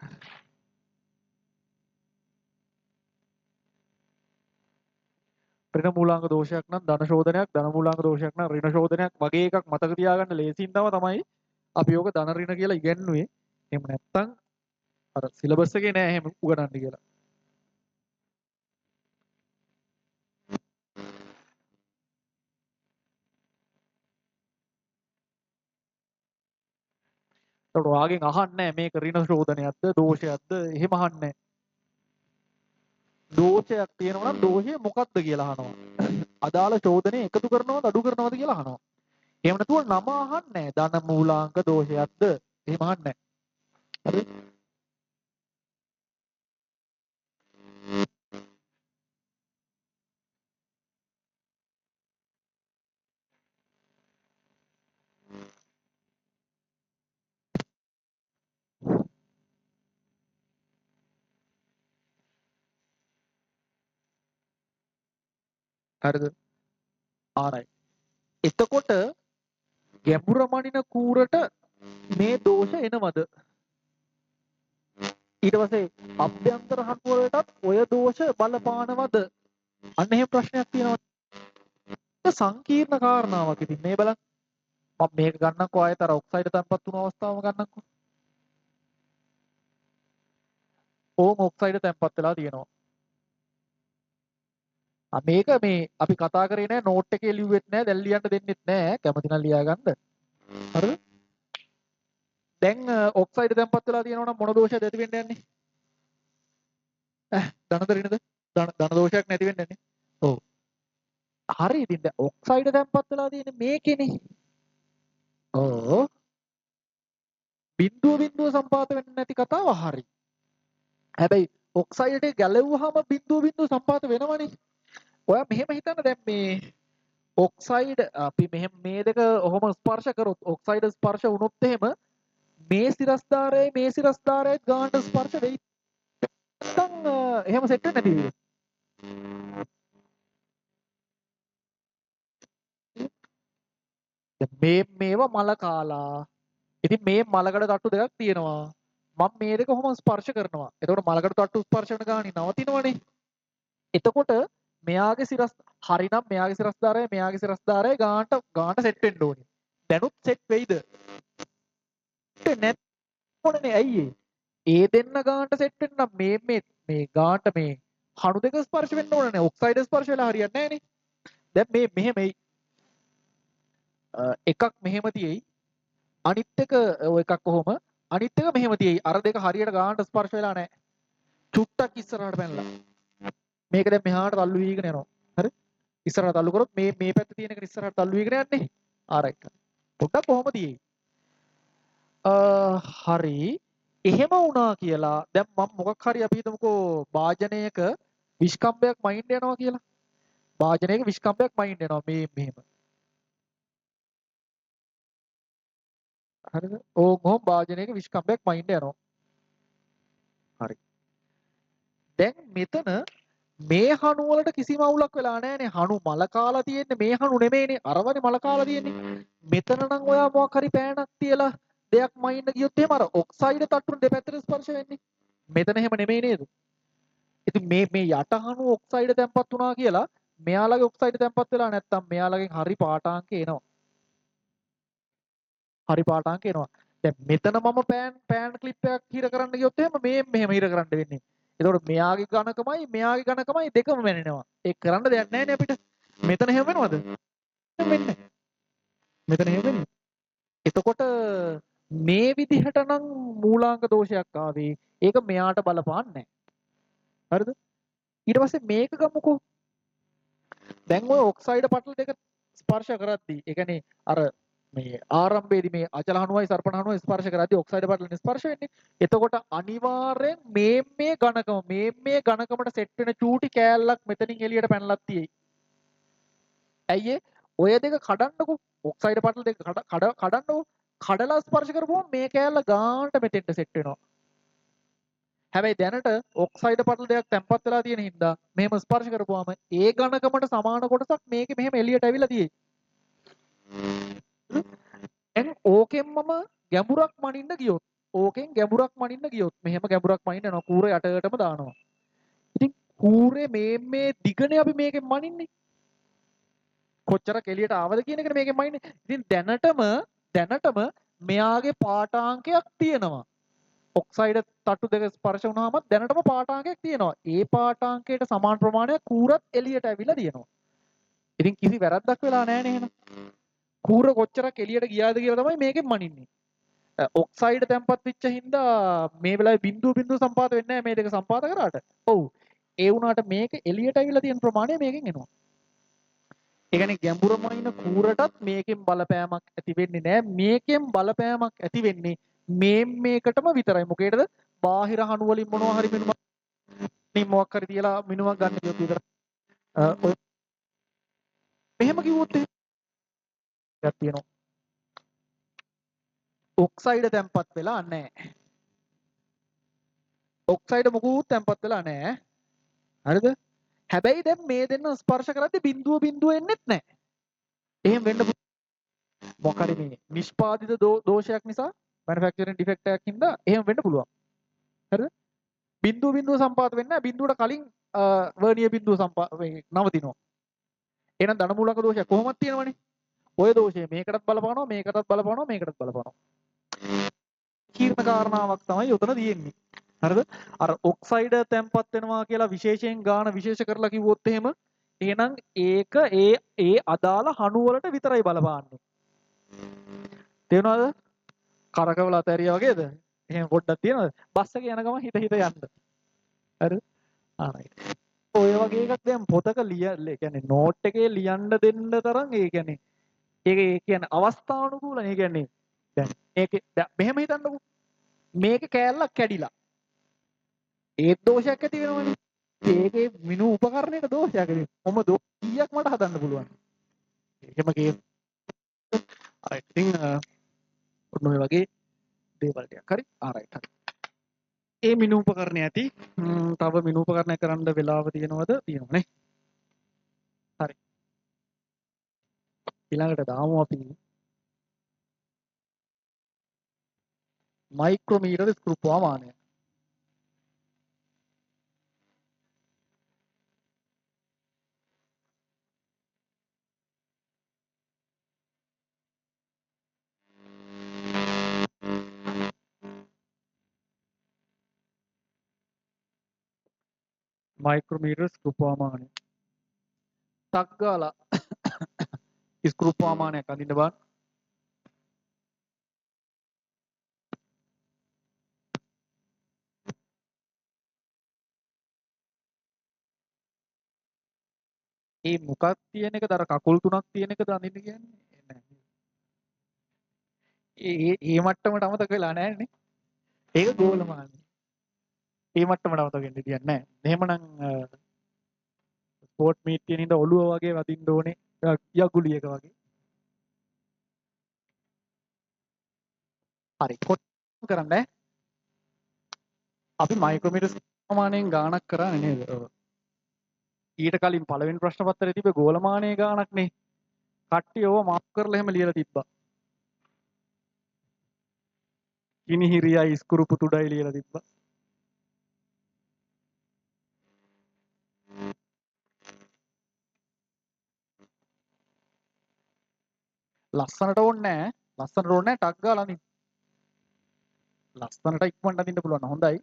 Speaker 1: ඍණ මූලාංග දෝෂයක් නම් ධන ශෝධනයක්, ධන මූලාංග දෝෂයක් නම් ඍණ ශෝධනයක් වගේ එකක් මතක තියාගන්න ලේසියින් තමයි අපි ඕක ධන ඍණ කියලා ඉගෙනුවේ. එහෙම නැත්තම් අර සිලබස් එකේ නෑ එහෙම උගන්නන්න කියලා. ඒකට ඔයාගෙන් අහන්නේ මේක ඍණ ශෝධනයක්ද දෝෂයක්ද එහෙම අහන්නේ. දෝෂයක් තියෙනවා නම් දෝෂය මොකක්ද කියලා අහනවා. අදාළ ශෝධනය එකතු කරනවද අඩු කරනවද කියලා අහනවා. එහෙම නැතුව නම අහන්නේ ධන මූලාංක දෝෂයක්ද එහෙම අහන්නේ. හරි? හරිද? ආරයි. එතකොට ගැඹුර මනින කූරට මේ දෝෂ එනවද? ඊට පස්සේ අභ්‍යන්තර හනු වලටත් ඔය දෝෂ බලපානවද? අන්න එහෙම ප්‍රශ්නයක් තියෙනවා. සංකීර්ණ කාරණාවක් ඉතින් මේ බලන්න. මම මේක ගන්නම්කෝ ආයෙත් අර ඔක්සයිඩ් තැම්පත් වුණු අවස්ථාවම ගන්නම්කෝ. ඕම් ඔක්සයිඩ් තැම්පත් වෙලා තියෙනවා. මේක මේ අපි කතා කරේ නෑ නෝට් එකේ ලිව්වෙත් නෑ දැන් ලියන්න දෙන්නෙත් නෑ කැමති නම් ලියා ගන්න. හරිද? දැන් ඔක්සයිඩ් තැම්පත් වෙලා තියෙනවා නම් මොන දෝෂයක්ද ඇති වෙන්න යන්නේ? ධනද ඍණද? ධන දෝෂයක් නැති වෙන්න යන්නේ. ඔව්. හරි ඉතින් දැන් ඔක්සයිඩ් තැම්පත් වෙලා තියෙන්නේ මේකේනේ. ඔව්. බිඳුව සම්පාත වෙන්නේ නැති කතාව හරි. හැබැයි ඔක්සයිඩ් එක ගැලවුවාම බිඳුව සම්පාත වෙනවනේ. ඔයා මෙහෙම හිතන්න දැන් මේ ඔක්සයිඩ් අපි මෙහෙම මේ දෙක ඔහොම ස්පර්ශ කරොත් ඔක්සයිඩ් ස්පර්ශ වුණොත් එහෙම මේ සිරස්දාරයේ ගානට ස්පර්ශ වෙයි. නැත්නම් එහෙම සෙට් වෙන්නේ නැති වෙයි. මේවා මල කාලා. ඉතින් මේ මලකඩ තට්ටු දෙකක් තියෙනවා. මම මේ දෙක කොහොම ස්පර්ශ කරනවා. එතකොට මලකඩ තට්ටු ස්පර්ශ වෙන ගානේ නවතිනවනේ. එතකොට මෙයාගේ සිරස් හරිනම් මෙයාගේ සිරස්දාරය ගානට සෙට් වෙන්න ඕනේ. දැනුත් සෙට් වෙයිද? නැත්නම් ඇයි ඒ දෙන්න ගානට සෙට් වෙන්න නම් මේ ගානට මේ හණු දෙක ස්පර්ශ වෙන්න ඕනනේ. ඔක්සයිඩ් ස්පර්ශ වෙලා හරියන්නේ නැහනේ. දැන් මේ මෙහෙම එකක් මෙහෙම තියෙයි. අනිත් එක ඔය එකක් කොහොම අනිත් එක මෙහෙම තියෙයි. අර දෙක හරියට ගානට ස්පර්ශ වෙලා නැහැ. චුට්ටක් ඉස්සරහට පැනලා. මේක දැන් මෙහාට තල්ලු වීගෙන යනවා. හරි? ඉස්සරහට තල්ලු කරොත් මේ පැත්තේ තියෙන එක ඉස්සරහට තල්ලු වීගෙන යන්නේ. ආරයිට්. පොඩ්ඩක් කොහොම තියෙයි. හරි. එහෙම වුණා කියලා දැන් මම මොකක් හරි අපි හිතමුකෝ වාජනයක විස්කම්බයක් මයින්ඩ් යනවා කියලා. වාජනයක විස්කම්බයක් මයින්ඩ් යනවා මේ මෙහෙම. හරිද? ඕම් වාජනයක විස්කම්බයක් මයින්ඩ් යනවා. හරි. දැන් මෙතන මේ හණු වලට කිසිම අවුලක් වෙලා නැහැනේ. හණු මල කාලා තියෙන්නේ මේ හණු නෙමෙයිනේ. අරවනේ මල කාලා තියෙන්නේ. මෙතන නම් ඔයා මොකක් හරි පෑනක් තියලා දෙයක් මයින්ඩ් ගියොත් එහෙම අර ඔක්සයිඩ් තට්ටුන දෙපැත්තට ස්පර්ශ වෙන්නේ. මෙතන එහෙම නෙමෙයි නේද? ඉතින් මේ යටහණු ඔක්සයිඩ් තැම්පත් වුණා කියලා මෙයාලගේ ඔක්සයිඩ් තැම්පත් වෙලා නැත්තම් මෙයාලගෙන් හරි පාඨාංක එනවා. හරි පාඨාංක එනවා. දැන් මෙතන මම පෑන් ක්ලිප් එකක් හිර කරන්න ගියොත් එහෙම මෙහෙම හිර කරන්න වෙන්නේ. එතකොට මෙයාගේ ඝනකමයි දෙකම වෙනෙනවා. ඒක කරන්න දෙයක් නැහැ නේ අපිට. මෙතන එහෙම වෙනවද? වෙන්නේ. මෙතන එහෙම වෙන්නේ. එතකොට මේ විදිහට නම් මූලාංග දෝෂයක් ආවේ. ඒක මෙයාට බලපාන්නේ නැහැ. හරිද? ඊට පස්සේ මේක ගමුකෝ. දැන් ඔය ඔක්සයිඩ් පටල දෙක ස්පර්ශ කරද්දී ඒ කියන්නේ අර මේ ආරම්භයේදී මේ අචල හණුවයි සර්පණ හණුවයි ස්පර්ශ කරද්දී ඔක්සයිඩ් පටලෙන් ස්පර්ශ වෙන්නේ. එතකොට අනිවාර්යෙන් මේ ඝනකමට සෙට් වෙන චූටි කෑල්ලක් මෙතනින් එළියට පැනලක් තියෙයි. ඇයි ඒ? ඔය දෙක කඩන්නකෝ. ඔක්සයිඩ් පටල දෙක කඩන්නකෝ. කඩලා ස්පර්ශ කරපුවම මේ කෑල්ල ගානට මෙතෙන්ට සෙට් වෙනවා. හැබැයි දැනට ඔක්සයිඩ් පටල දෙකක් තැම්පත් වෙලා තියෙන හින්දා මෙහෙම ස්පර්ශ කරපුවාම ඒ ඝනකමට සමාන කොටසක් මේකේ මෙහෙම එළියට ඇවිල්ලා තියෙයි. දැන් ඕකෙන් මම ගැඹුරක් මනින්න ගියොත් මෙහෙම ගැඹුරක් මනින්න යනවා කූර යටටම දානවා. ඉතින් කූරේ මේ දිගනේ අපි මේකෙන් මනින්නේ. කොච්චරක් එළියට ආවද කියන එකනේ මේකෙන් මනින්නේ. ඉතින් දැනටම මෙයාගේ පාඨාංකයක් තියෙනවා. ඔක්සයිඩ් තට්ටු දෙක ස්පර්ශ වුණාම දැනටම පාඨාංකයක් තියෙනවා. ඒ පාඨාංකයට සමාන ප්‍රමාණයක් කූරත් එළියට ඇවිල්ලා තියෙනවා. ඉතින් කිසි වැරද්දක් වෙලා නැහැ නේ එහෙනම්. කූර කොච්චරක් එළියට ගියාද කියලා තමයි මේකෙන් මනින්නේ. ඔක්සයිඩ් තැම්පත් වෙච්ච හින්දා මේ වෙලාවේ බිඳුව සම්පාත වෙන්නේ නැහැ මේ දෙක සම්පාත කරාට. ඔව්. ඒ වුණාට මේක එළියට ඇවිල්ලා තියෙන ප්‍රමාණය මේකෙන් එනවා. ඒ කියන්නේ ගැඹුරමයින කූරටත් මේකෙන් බලපෑමක් ඇති වෙන්නේ නැහැ. මේකෙන් බලපෑමක් ඇති වෙන්නේ මේකටම විතරයි. මොකේද? බාහිර හණු වලින් මොනවා හරි මොකක් හරි තියලා මිනුමක් ගන්න කියොත් විතරයි. ඔය මෙහෙම කිව්වොත් එකක් තියෙනවා. ඔක්සයිඩ් තැම්පත් වෙලා නැහැ. ඔක්සයිඩ් මොකුත් තැම්පත් වෙලා නැහැ. හරිද? හැබැයි දැන් මේ දෙන්න ස්පර්ශ කරද්දී බිඳුව එන්නෙත් නැහැ. එහෙම වෙන්න මොකක් හරි මේ නිෂ්පාදිත දෝෂයක් නිසා මැනුෆැක්චරින් ඩිෆෙක්ට් එකක් හින්දා එහෙම වෙන්න පුළුවන්. හරිද? බිඳුව සම්පාත වෙන්නේ නැහැ. බිඳුවට කලින් වර්ණීය බිඳුව නවතිනවා. එහෙනම් ධනමූලක දෝෂයක් කොහොමද තියෙනවනේ? ඔය දෝෂය මේකටත් බලපානවා. කීර්ණ කාරණාවක් තමයි උතන තියෙන්නේ. හරිද? අර ඔක්සයිඩ් තැම්පත් වෙනවා කියලා විශේෂයෙන් ගාන විශේෂ කරලා කිව්වොත් එහෙනම් ඒක ඒ අදාළ හණු වලට විතරයි බලපාන්නේ. තේරුණාද? කරකවලා අතෑරියා වගේද? එහෙම පොඩ්ඩක් තියෙනවද? බස් එකේ යන ගමන් හිත හිත යන්න. හරිද? ආ ඔය වගේ එකක් දැන් පොතක කියන්නේ නෝට් එකේ ලියන්න දෙන්න තරම් ඒ කියන්නේ ඒ කියන්නේ අවස්ථානුකූලයි. ඒ කියන්නේ දැන් මෙහෙම හිතන්නකෝ. මේක කෑල්ලක් කැඩිලා. ඒත් දෝෂයක් ඇති වෙනවනේ. ඒකේ මිනු උපකරණයක දෝෂයක් ඇති. කොහොම දෝෂ 100ක් මට හදන්න පුළුවන්. එහෙම කේස් I think ඔන්න ඔය වගේ දේවල් ටිකක් හරි. ආරයිට් හරි. ඒ මිනු උපකරණ ඇති. තව මිනු උපකරණයක් කරන්න වෙලාව තියෙනවද? තියෙනවනේ. හරි. ඊළඟට දාමු අපි මයික්‍රොමීටර ස්ක්‍රූ ප්‍රමාණය. මයික්‍රොමීටර ස්ක්‍රූ ප්‍රමාණය. ටක් ගාලා ස්ක්‍රූ ප්‍රමාණයක් අඳින්න බලන්න. ඒ මොකක් තියෙන එකද අර කකුල් තුනක් තියෙන එකද අඳින්න කියන්නේ? නෑ. ඒ මට්ටමට අමතක වෙලා නෑනේ. ඒක ගෝලමානයි. ඒ මට්ටමට අමතක වෙන්න දෙයක් නෑ. එහෙමනම් ස්පෝර්ට් මීට් තියෙන ඉඳ ඔළුව වගේ වදින්න ඕනේ. යගුලියක වගේ. හරි. කොට කරන්නේ අපි මයික්‍රොමීටර් ප්‍රමාණයෙන් ගාණක් කරන්නේ නේද? ඊට කලින් පළවෙනි ප්‍රශ්න පත්‍රයේ තිබ්බ ගෝලමානයේ ගාණක් නේ. කට්ටිය ඕව මාක් කරලා එහෙම ලියලා තිබ්බා. කිනිහිරියයි ස්කුරු පුතුඩයි ලියලා තිබ්බා. ලස්සනට ඕනේ නෑ. ලස්සනට ඕනේ නෑ ටක් ගාලා අනින්න. ලස්සනට ඉක්මනට අදින්න පුළුවන්. හොඳයි.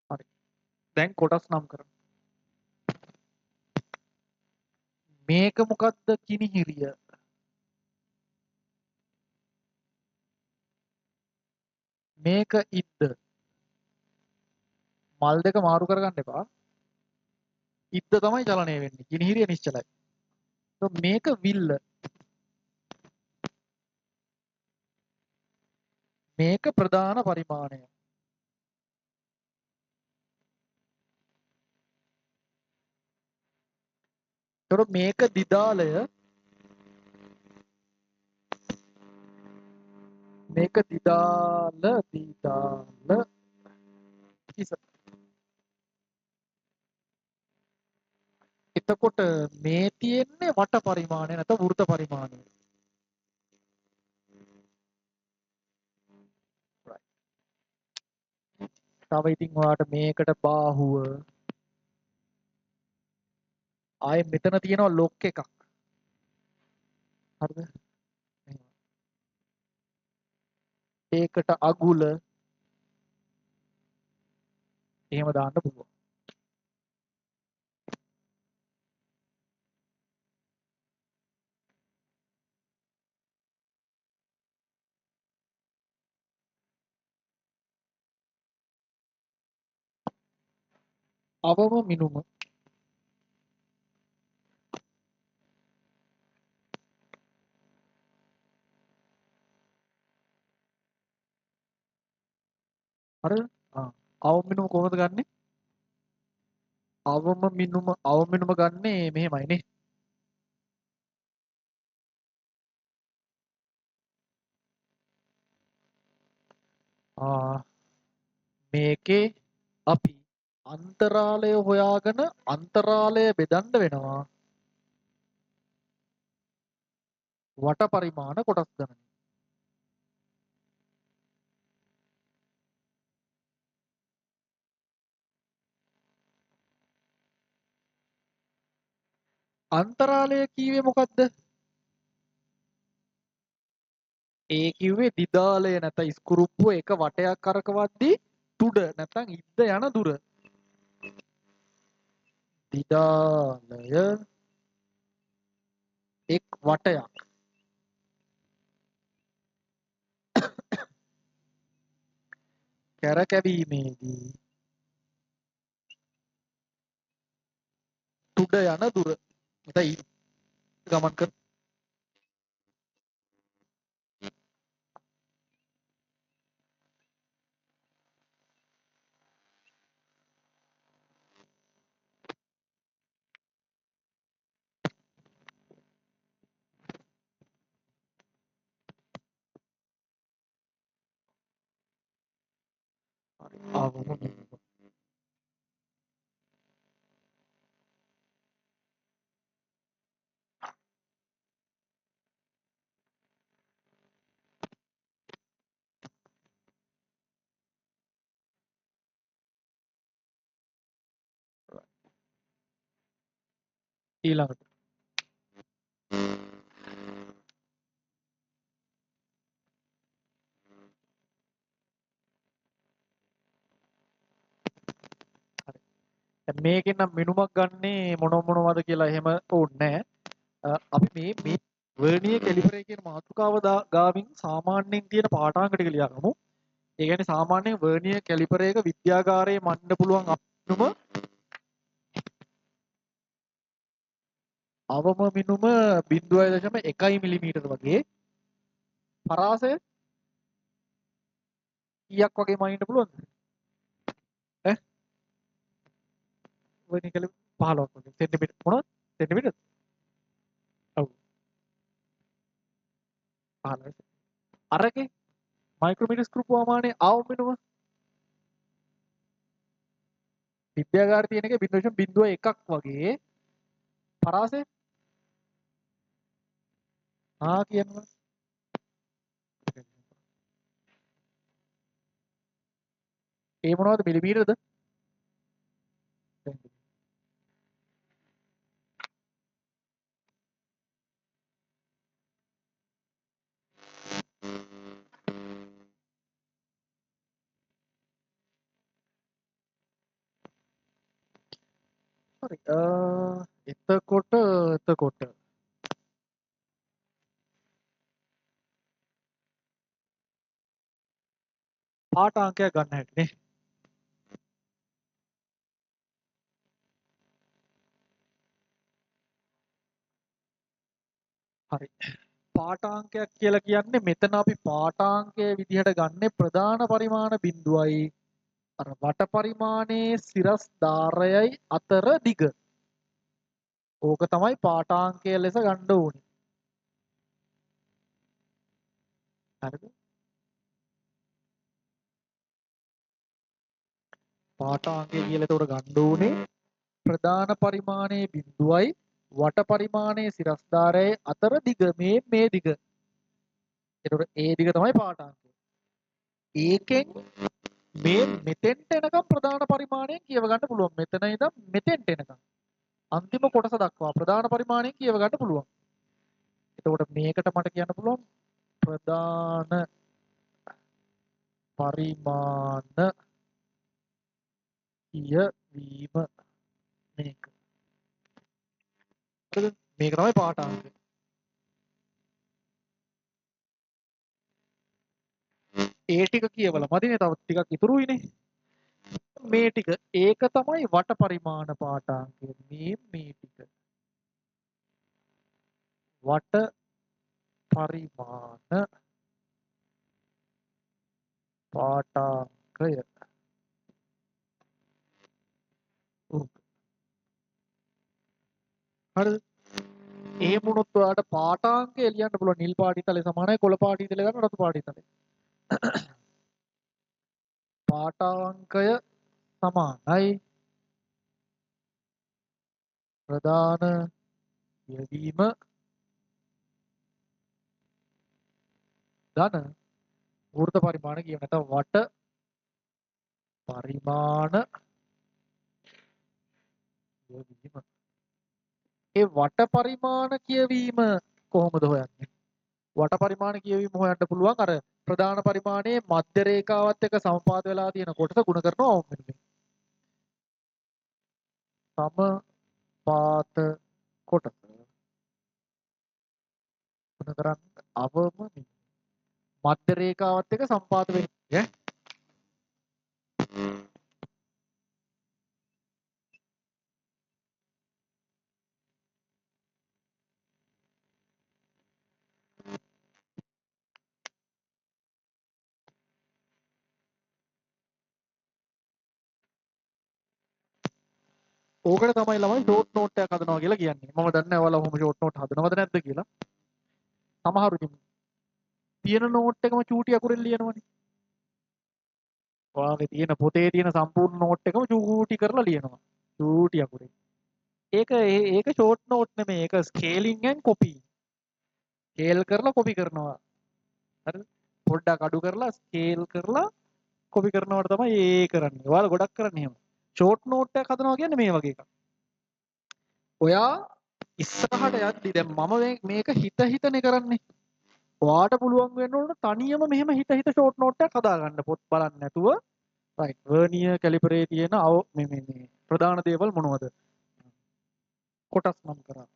Speaker 1: හරි. දැන් කොටස් නම් කරමු. මේක මොකද්ද කිනිහිරිය? මේක ඉද්ද. මල් දෙක මාරු කරගන්න එපා. ඉද්ද තමයි චලනය වෙන්නේ. කිනිහිරිය නිශ්චලයි. මේක විල්ල. මේක ප්‍රධාන පරිමාණය. ඒතකොට මේක දිදාලය. මේක දිදාල කිස. එතකොට මේ තියෙන්නේ වට පරිමාණය නැත්නම් වෘත්ත පරිමාණය. තව ඉතින් ඔයාලට මේකට බාහුව ආයේ මෙතන තියෙනවා ලොක් එකක්. හරිද? ඒකට අගුල එහෙම දාන්න පුළුවන්. අවම මිනුම හරිද? අවම මිනුම කොහොමද ගන්නෙ? අවම මිනුම ගන්නෙ මෙහෙමයිනේ. මේකේ අපි අන්තරාලය හොයාගෙන අන්තරාලය බෙදන්න වෙනවා වට පරිමාණ කොටස් ගණන්. අන්තරාලය කීවේ මොකද්ද? ඒ කිව්වේ දිදාලය නැත්නම් ස්කුරුප්පුව එක වටයක් කරකවද්දී තුඩ නැත්නම් ඉද්ද යන දුර. දිදාලය එක් වටයක් කැරකැවීමේදී තුඩ යන දුර. නැත්නම් ගමන් කර අවම මිනුම. ඊළඟට දැන් මේකෙන් නම් මිනුමක් ගන්නේ මොනවද කියලා එහෙම ඕනේ නැහැ. අපි මේ වර්නියර් කැලිපරේ කියන මාතෘකාව ගාමින් සාමාන්‍යයෙන් තියෙන පාඨාංග ටික ලියාගමු. ඒ කියන්නේ සාමාන්‍යයෙන් වර්නියර් කැලිපරයක විද්‍යාගාරයේ මනින්න පුළුවන් මිනුම අවම මිනුම 0.1 මිලිමීටර වගේ. පරාසය කීයක් වගේ මනින්න පුළුවන්ද? ඈ වර්නියර් කැලිපර් 15ක් වගේ. සෙන්ටිමීටර මොනවද? සෙන්ටිමීටර? ඔව් 15. අරගේ මයික්‍රොමීටර් ස්ක්‍රූ ප්‍රමාණය අවම මිනුම විද්‍යාගාරයේ තියෙන එක 0.01ක් වගේ. පරාසය කියනවා. ඒ මොනවද මිලිමීටරද? හරි. එතකොට පාඨාංකයක් ගන්න හැටිනේ. හරි. පාඨාංකයක් කියලා කියන්නේ මෙතන අපි පාඨාංකයේ විදිහට ගන්නේ ප්‍රධාන පරිමාණ බිඳුවයි අර වට පරිමාණයේ සිරස් ධාරයයි අතර දිග. ඕක තමයි පාඨාංකය ලෙස ගන්න ඕනේ. හරිද? පාඨාංකය කියලා එතකොට ගන්න ඕනේ ප්‍රධාන පරිමාණයේ බිඳුවයි වට පරිමාණයේ සිරස් ධාරයයි අතර දිග මේ දිග. එතකොට ඒ දිග තමයි පාඨාංකය. ඒකෙන් මෙතෙන්ට එනකම් ප්‍රධාන පරිමාණයෙන් කියව ගන්න පුළුවන්. මෙතන ඉඳන් මෙතෙන්ට එනකම්. අන්තිම කොටස දක්වා ප්‍රධාන පරිමාණයෙන් කියව ගන්න පුළුවන්. එතකොට මේකට මට කියන්න පුළුවන් ප්‍රධාන පරිමාණ කියවීම මේක. හරිද? මේක තමයි පාඨාංගය. ඒ ටික කියවලා මදිනේ තව ටිකක් ඉතුරුයිනේ. මේ ටික ඒක තමයි වට පරිමාණ පාඨාංගය. මේ ටික වට පරිමාණ පාඨාංගය. හරිද? එහෙම වුණොත් ඔයාලට පාඨාංකය ලියන්න පුළුවන්. නිල් පාට ඉතලේ සමානයි කොළ පාට ඉතලේ ගන්න රතු පාට ඉතලේ. පාඨාංකය සමානයි ප්‍රධාන යෙවීම ධන වෘත්ත පරිමාණ කියව නැත්නම් වට පරිමාණ යෙවීම. ඒ වට පරිමාණ කියවීම කොහොමද හොයන්නේ? වට පරිමාණ කියවීම හොයන්න පුළුවන් අර ප්‍රධාන පරිමාණයේ මධ්‍ය රේඛාවත් එක්ක සමපාද වෙලා තියෙන කොටස ගුණ කරනවා මෙන්න මේ. සමපාත කොටස ගුණ කරන්න අවම මධ්‍ය රේඛාවත් එක්ක සමපාද වෙන්නේ ඈ. ඕකට තමයි ළමයි ෂෝට් නෝට් එකක් හදනවා කියලා කියන්නේ. මම දන්නේ නැහැ ඔයාලා ඔහොම ෂෝට් නෝට් හදනවද නැද්ද කියලා. සමහරු ඉතින් තියෙන නෝට් එකම චූටි අකුරෙන් ලියනවනේ. ඔයාගේ තියෙන පොතේ තියෙන සම්පූර්ණ නෝට් එකම චූටි කරලා ලියනවා. චූටි අකුරෙන්. ඒක ෂෝට් නෝට් නෙමෙයි. ඒක ස්කේලින් ඇන් කොපි. ස්කේල් කරලා කොපි කරනවා. හරිද? පොඩ්ඩක් අඩු කරලා ස්කේල් කරලා කොපි කරනවට තමයි ඒ කරන්නේ. ඔයාලා ගොඩක් කරන්නේ එහෙම. ෂෝට් නෝට් එකක් හදනවා කියන්නේ මේ වගේ එකක්. ඔයා ඉස්සරහට යද්දි දැන් මම මේක හිත හිතනේ කරන්නේ. ඔයාට පුළුවන් වෙන්න ඕන තනියම මෙහෙම හිත හිත ෂෝට් නෝට් එකක් හදාගන්න. පොත් බලන්නේ නැතුව. රයිට්. වර්නියර් කැලිපරේ තියෙන මේ ප්‍රධාන දේවල් මොනවද? කොටස් නම් කරා.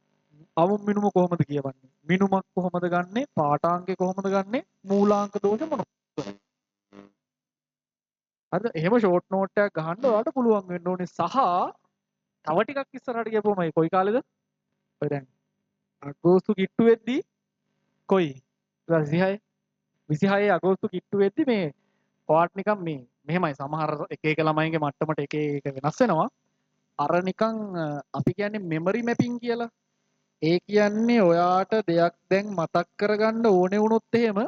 Speaker 1: අවුම් මිනුම කොහොමද කියවන්නේ? මිනුමක් කොහොමද ගන්නෙ? පාඨාංකය කොහොමද ගන්නෙ? මූලාංක දෝෂ මොනවද? හරිද? එහෙම ෂෝට් නෝට් එකක් ගහන්න ඔයාලට පුළුවන් වෙන්න ඕනේ සහ තව ටිකක් ඉස්සරහට ගියපුවමයි කොයි කාලෙද? ඔය දැන් අගෝස්තු කිට්ටු වෙද්දී කොයි 26 26 අගෝස්තු කිට්ටු වෙද්දී මේ ඔයාට නිකන් මේ මෙහෙමයි සමහර එක එක ළමයින්ගේ මට්ටමට එක එක වෙනස් වෙනවා. අර නිකන් අපි කියන්නේ මෙමරි මැපින් කියලා. ඒ කියන්නේ ඔයාට දෙයක් දැන් මතක් කරගන්න ඕනේ වුණොත් එහෙම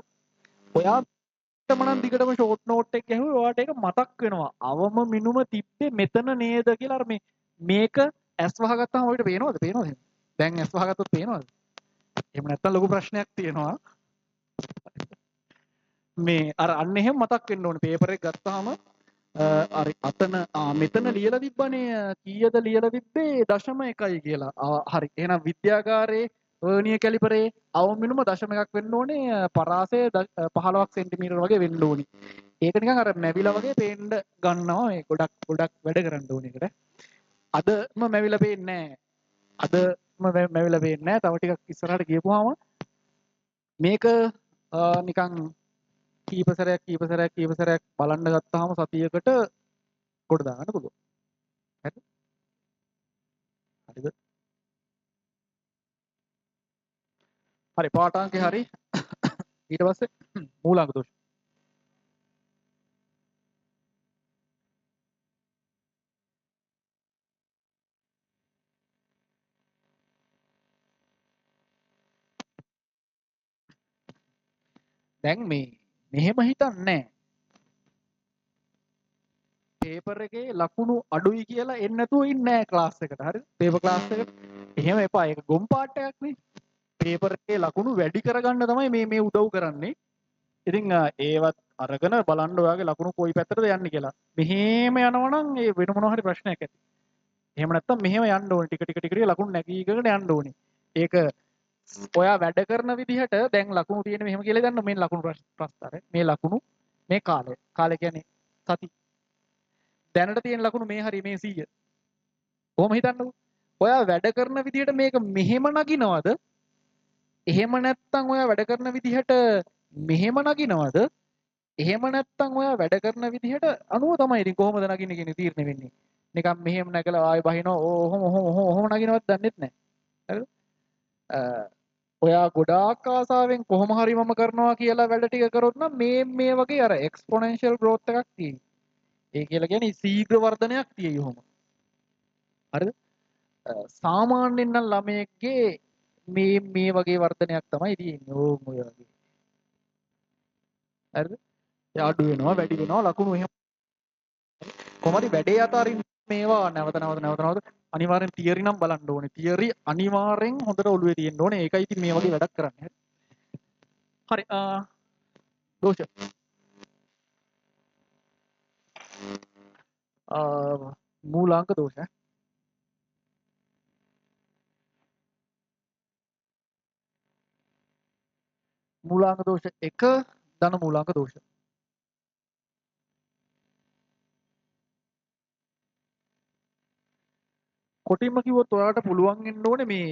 Speaker 1: ඔයාටම නම් දිගටම ෂෝට් නෝට් එක ගැහුවේ ඔයාට ඒක මතක් වෙනවා. අවම මිනුම තිබ්බේ මෙතන නේද කියලා අර මේක ඇස් වහගත්තාම ඔයිට පේනවද? පේනවද එහෙම? දැන් ඇස් වහගත්තොත් පේනවද? එහෙම නැත්තම් ලොකු ප්‍රශ්නයක් තියෙනවා. මේ අර අන්න එහෙම මතක් වෙන්න ඕනේ. පේපර් එක ගත්තාම අර අතන මෙතන ලියලා තිබ්බනේ කීයද ලියලා තිබ්බේ 0.1 කියලා. හරි. එහෙනම් විද්‍යාගාරයේ වර්නියර් කැලිපරේ අවම මිනුම 0.1ක් වෙන්න ඕනේ. පරාසය 15ක් සෙන්ටිමීටර වගේ වෙන්න ඕනේ. ඒක නිකන් අර මැවිලා වගේ පේන්න ගන්නවා. මේ ගොඩක් වැඩ කරන්න ඕනේ ඒකට. අදම මැවිලා පේන්නේ නැහැ. අදම මැවිලා පේන්නේ නැහැ. තව ටිකක් ඉස්සරහට ගියපුවාම මේක නිකන් කීප සැරයක් බලන්න ගත්තාම සතියකට කොට දාගන්න පුළුවන්. හරිද? හරිද? හරි පාඨාංකේ හරි. ඊට පස්සේ මූලාංක දෝෂ. දැන් මෙහෙම හිතන්නේ නැහැ. පේපර් එකේ ලකුණු අඩුයි කියලා එන්නේ නැතුව ඉන්නේ නැහැ ක්ලාස් එකට. හරිද? පේපර් ක්ලාස් එකට. එහෙම එපා. ඒක ගොම් පාටයක් නේ. පේපර් එකේ ලකුණු වැඩි කරගන්න තමයි මේ උදව් කරන්නේ. ඉතින් ඒවත් අරගෙන බලන්න ඔයාගේ ලකුණු කොයි පැත්තටද යන්නේ කියලා. මෙහෙම යනවනම් ඒ වෙන මොනවා හරි ප්‍රශ්නයක් ඇති. එහෙම නැත්නම් මෙහෙම යන්න ඕනේ. ටික ලකුණු නැගීගෙන යන්න ඕනේ. ඒක ඔයා වැඩ කරන විදිහට දැන් ලකුණු තියෙන මෙහෙම කියලා ගන්න මේ ලකුණු ප්‍රස්තාරය. මේ ලකුණු මේ කාලය. කාලය කියන්නේ සති. දැනට තියෙන ලකුණු මේ හරි මේ 100. කොහොම හිතන්නකෝ. ඔයා වැඩ කරන විදිහට මේක මෙහෙම නගිනවද? එහෙම නැත්නම් ඔයා වැඩ කරන විදිහට මෙහෙම නගිනවද? එහෙම නැත්නම් ඔයා වැඩ කරන විදිහට අනුව තමයි ඉතින් කොහොමද නගින්නේ කියන තීරණය වෙන්නේ. නිකන් මෙහෙම නැගලා ආයෙ බහිනවා ඔහොම නගිනවත් දන්නෙත් නැහැ. හරිද? ඔයා ගොඩාක් ආසාවෙන් කොහොම හරි මම කරනවා කියලා වැඩ ටික කරොත් නම් මේ වගේ අර එක්ස්පොනෙන්ෂියල් growth එකක් තියෙනවා. ඒ කියලා කියන්නේ ශීඝ්‍ර වර්ධනයක් තියෙයි ඔහොම. හරිද? සාමාන්‍යයෙන් නම් ළමයෙක්ගේ මේ වගේ වර්ධනයක් තමයි තියෙන්නේ. ඕම් ඔය වගේ. හරිද? ඒ අඩු වෙනවා වැඩි වෙනවා ලකුණු එහෙම කොහමද වැඩේ අතරින් මේවා නැවත අනිවාර්යෙන් තියරි නම් බලන්න ඕනේ. තියරි අනිවාර්යෙන් හොඳට ඔළුවේ තියෙන්න ඕනේ. ඒකයි ඉතින් මේ වගේ වැඩක් කරන්නේ. හරි. දෝෂ. මූලාංක දෝෂ. මූලාංක දෝෂ 1 ධන මූලාංක දෝෂ. කොටින්ම කිව්වොත් ඔයාලට පුළුවන් වෙන්න ඕනේ මේ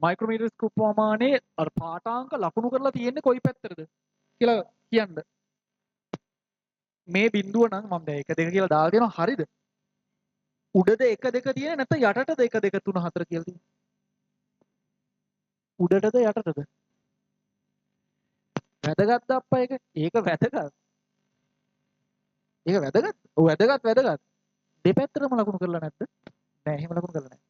Speaker 1: මයික්‍රොමීටර් ස්කෝප් ප්‍රමාණයේ අර පාඨාංක ලකුණු කරලා තියෙන්නේ කොයි පැත්තටද කියලා කියන්න. මේ බිඳුව නම් මම දැන් 1 2 කියලා දාලා දෙනවා හරිද? උඩද 1 2 තියෙන්නේ නැත්නම් යටටද 1 2 3 4 කියලා තියෙන්නේ? උඩටද යටටද? වැදගත්ද අප්පා ඒක? ඒක වැදගත්. ඒක වැදගත්. ඔව් වැදගත්. දෙපැත්තටම ලකුණු කරලා නැද්ද? නෑ එහෙම ලකුණු කරලා නෑ.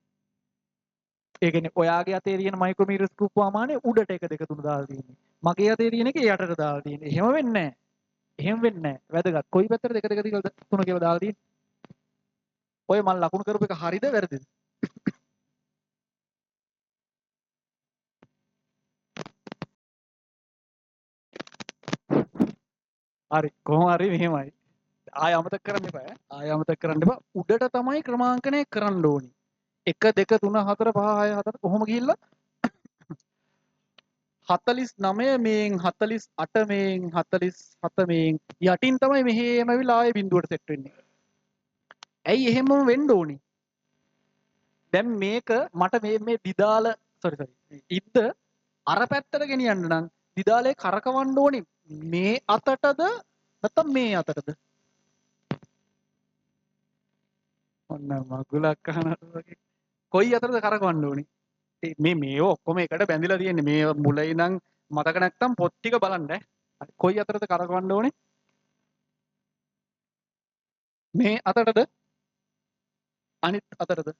Speaker 1: ඒ කියන්නේ ඔයාගේ අතේ තියෙන මයික්‍රොමීටර් ස්කෝප් ප්‍රමාණය උඩට 1 2 3 දාලා තියෙන්නේ. මගේ අතේ තියෙන එක යටට දාලා තියෙන්නේ. එහෙම වෙන්නේ නෑ. එහෙම වෙන්නේ නෑ. වැදගත්. කොයි පැත්තටද 1 2 3 කියලා දාලා තියෙන්නේ? ඔය මම ලකුණු කරපු එක හරිද වැරදිද? හරි. කොහොම හරි මෙහෙමයි. ආය අමතක කරන්න එපා ඈ. ආය අමතක කරන්න එපා. උඩට තමයි ක්‍රමාංකනය කරන්න ඕනි. 1 2 3 4 5 6 7 කොහොම ගිහිල්ලා 49 මේන් 48 මේන් 47 මේන් යටින් තමයි මෙහෙම ඇවිල්ලා ආයේ බිඳුවට සෙට් වෙන්නේ. ඇයි එහෙමම වෙන්න ඕනි? දැන් මේක මට මේ දිදාල සෝරි ඉද්ද අර පැත්තට ගෙනියන්න නම් දිදාලේ කරකවන්න ඕනි මේ අතටද නැත්නම් මේ අතටද? ඔන්න මගුලක් අහනවා වගේ. කොයි අතටද කරකවන්න ඕනි? මේ ඔක්කොම එකට බැඳිලා තියෙන්නේ. මේ මුල ඉඳන් මතක නැත්තම් පොත් ටික බලන්න ඈ. කොයි අතටද කරකවන්න ඕනේ? මේ අතටද? අනිත් අතටද?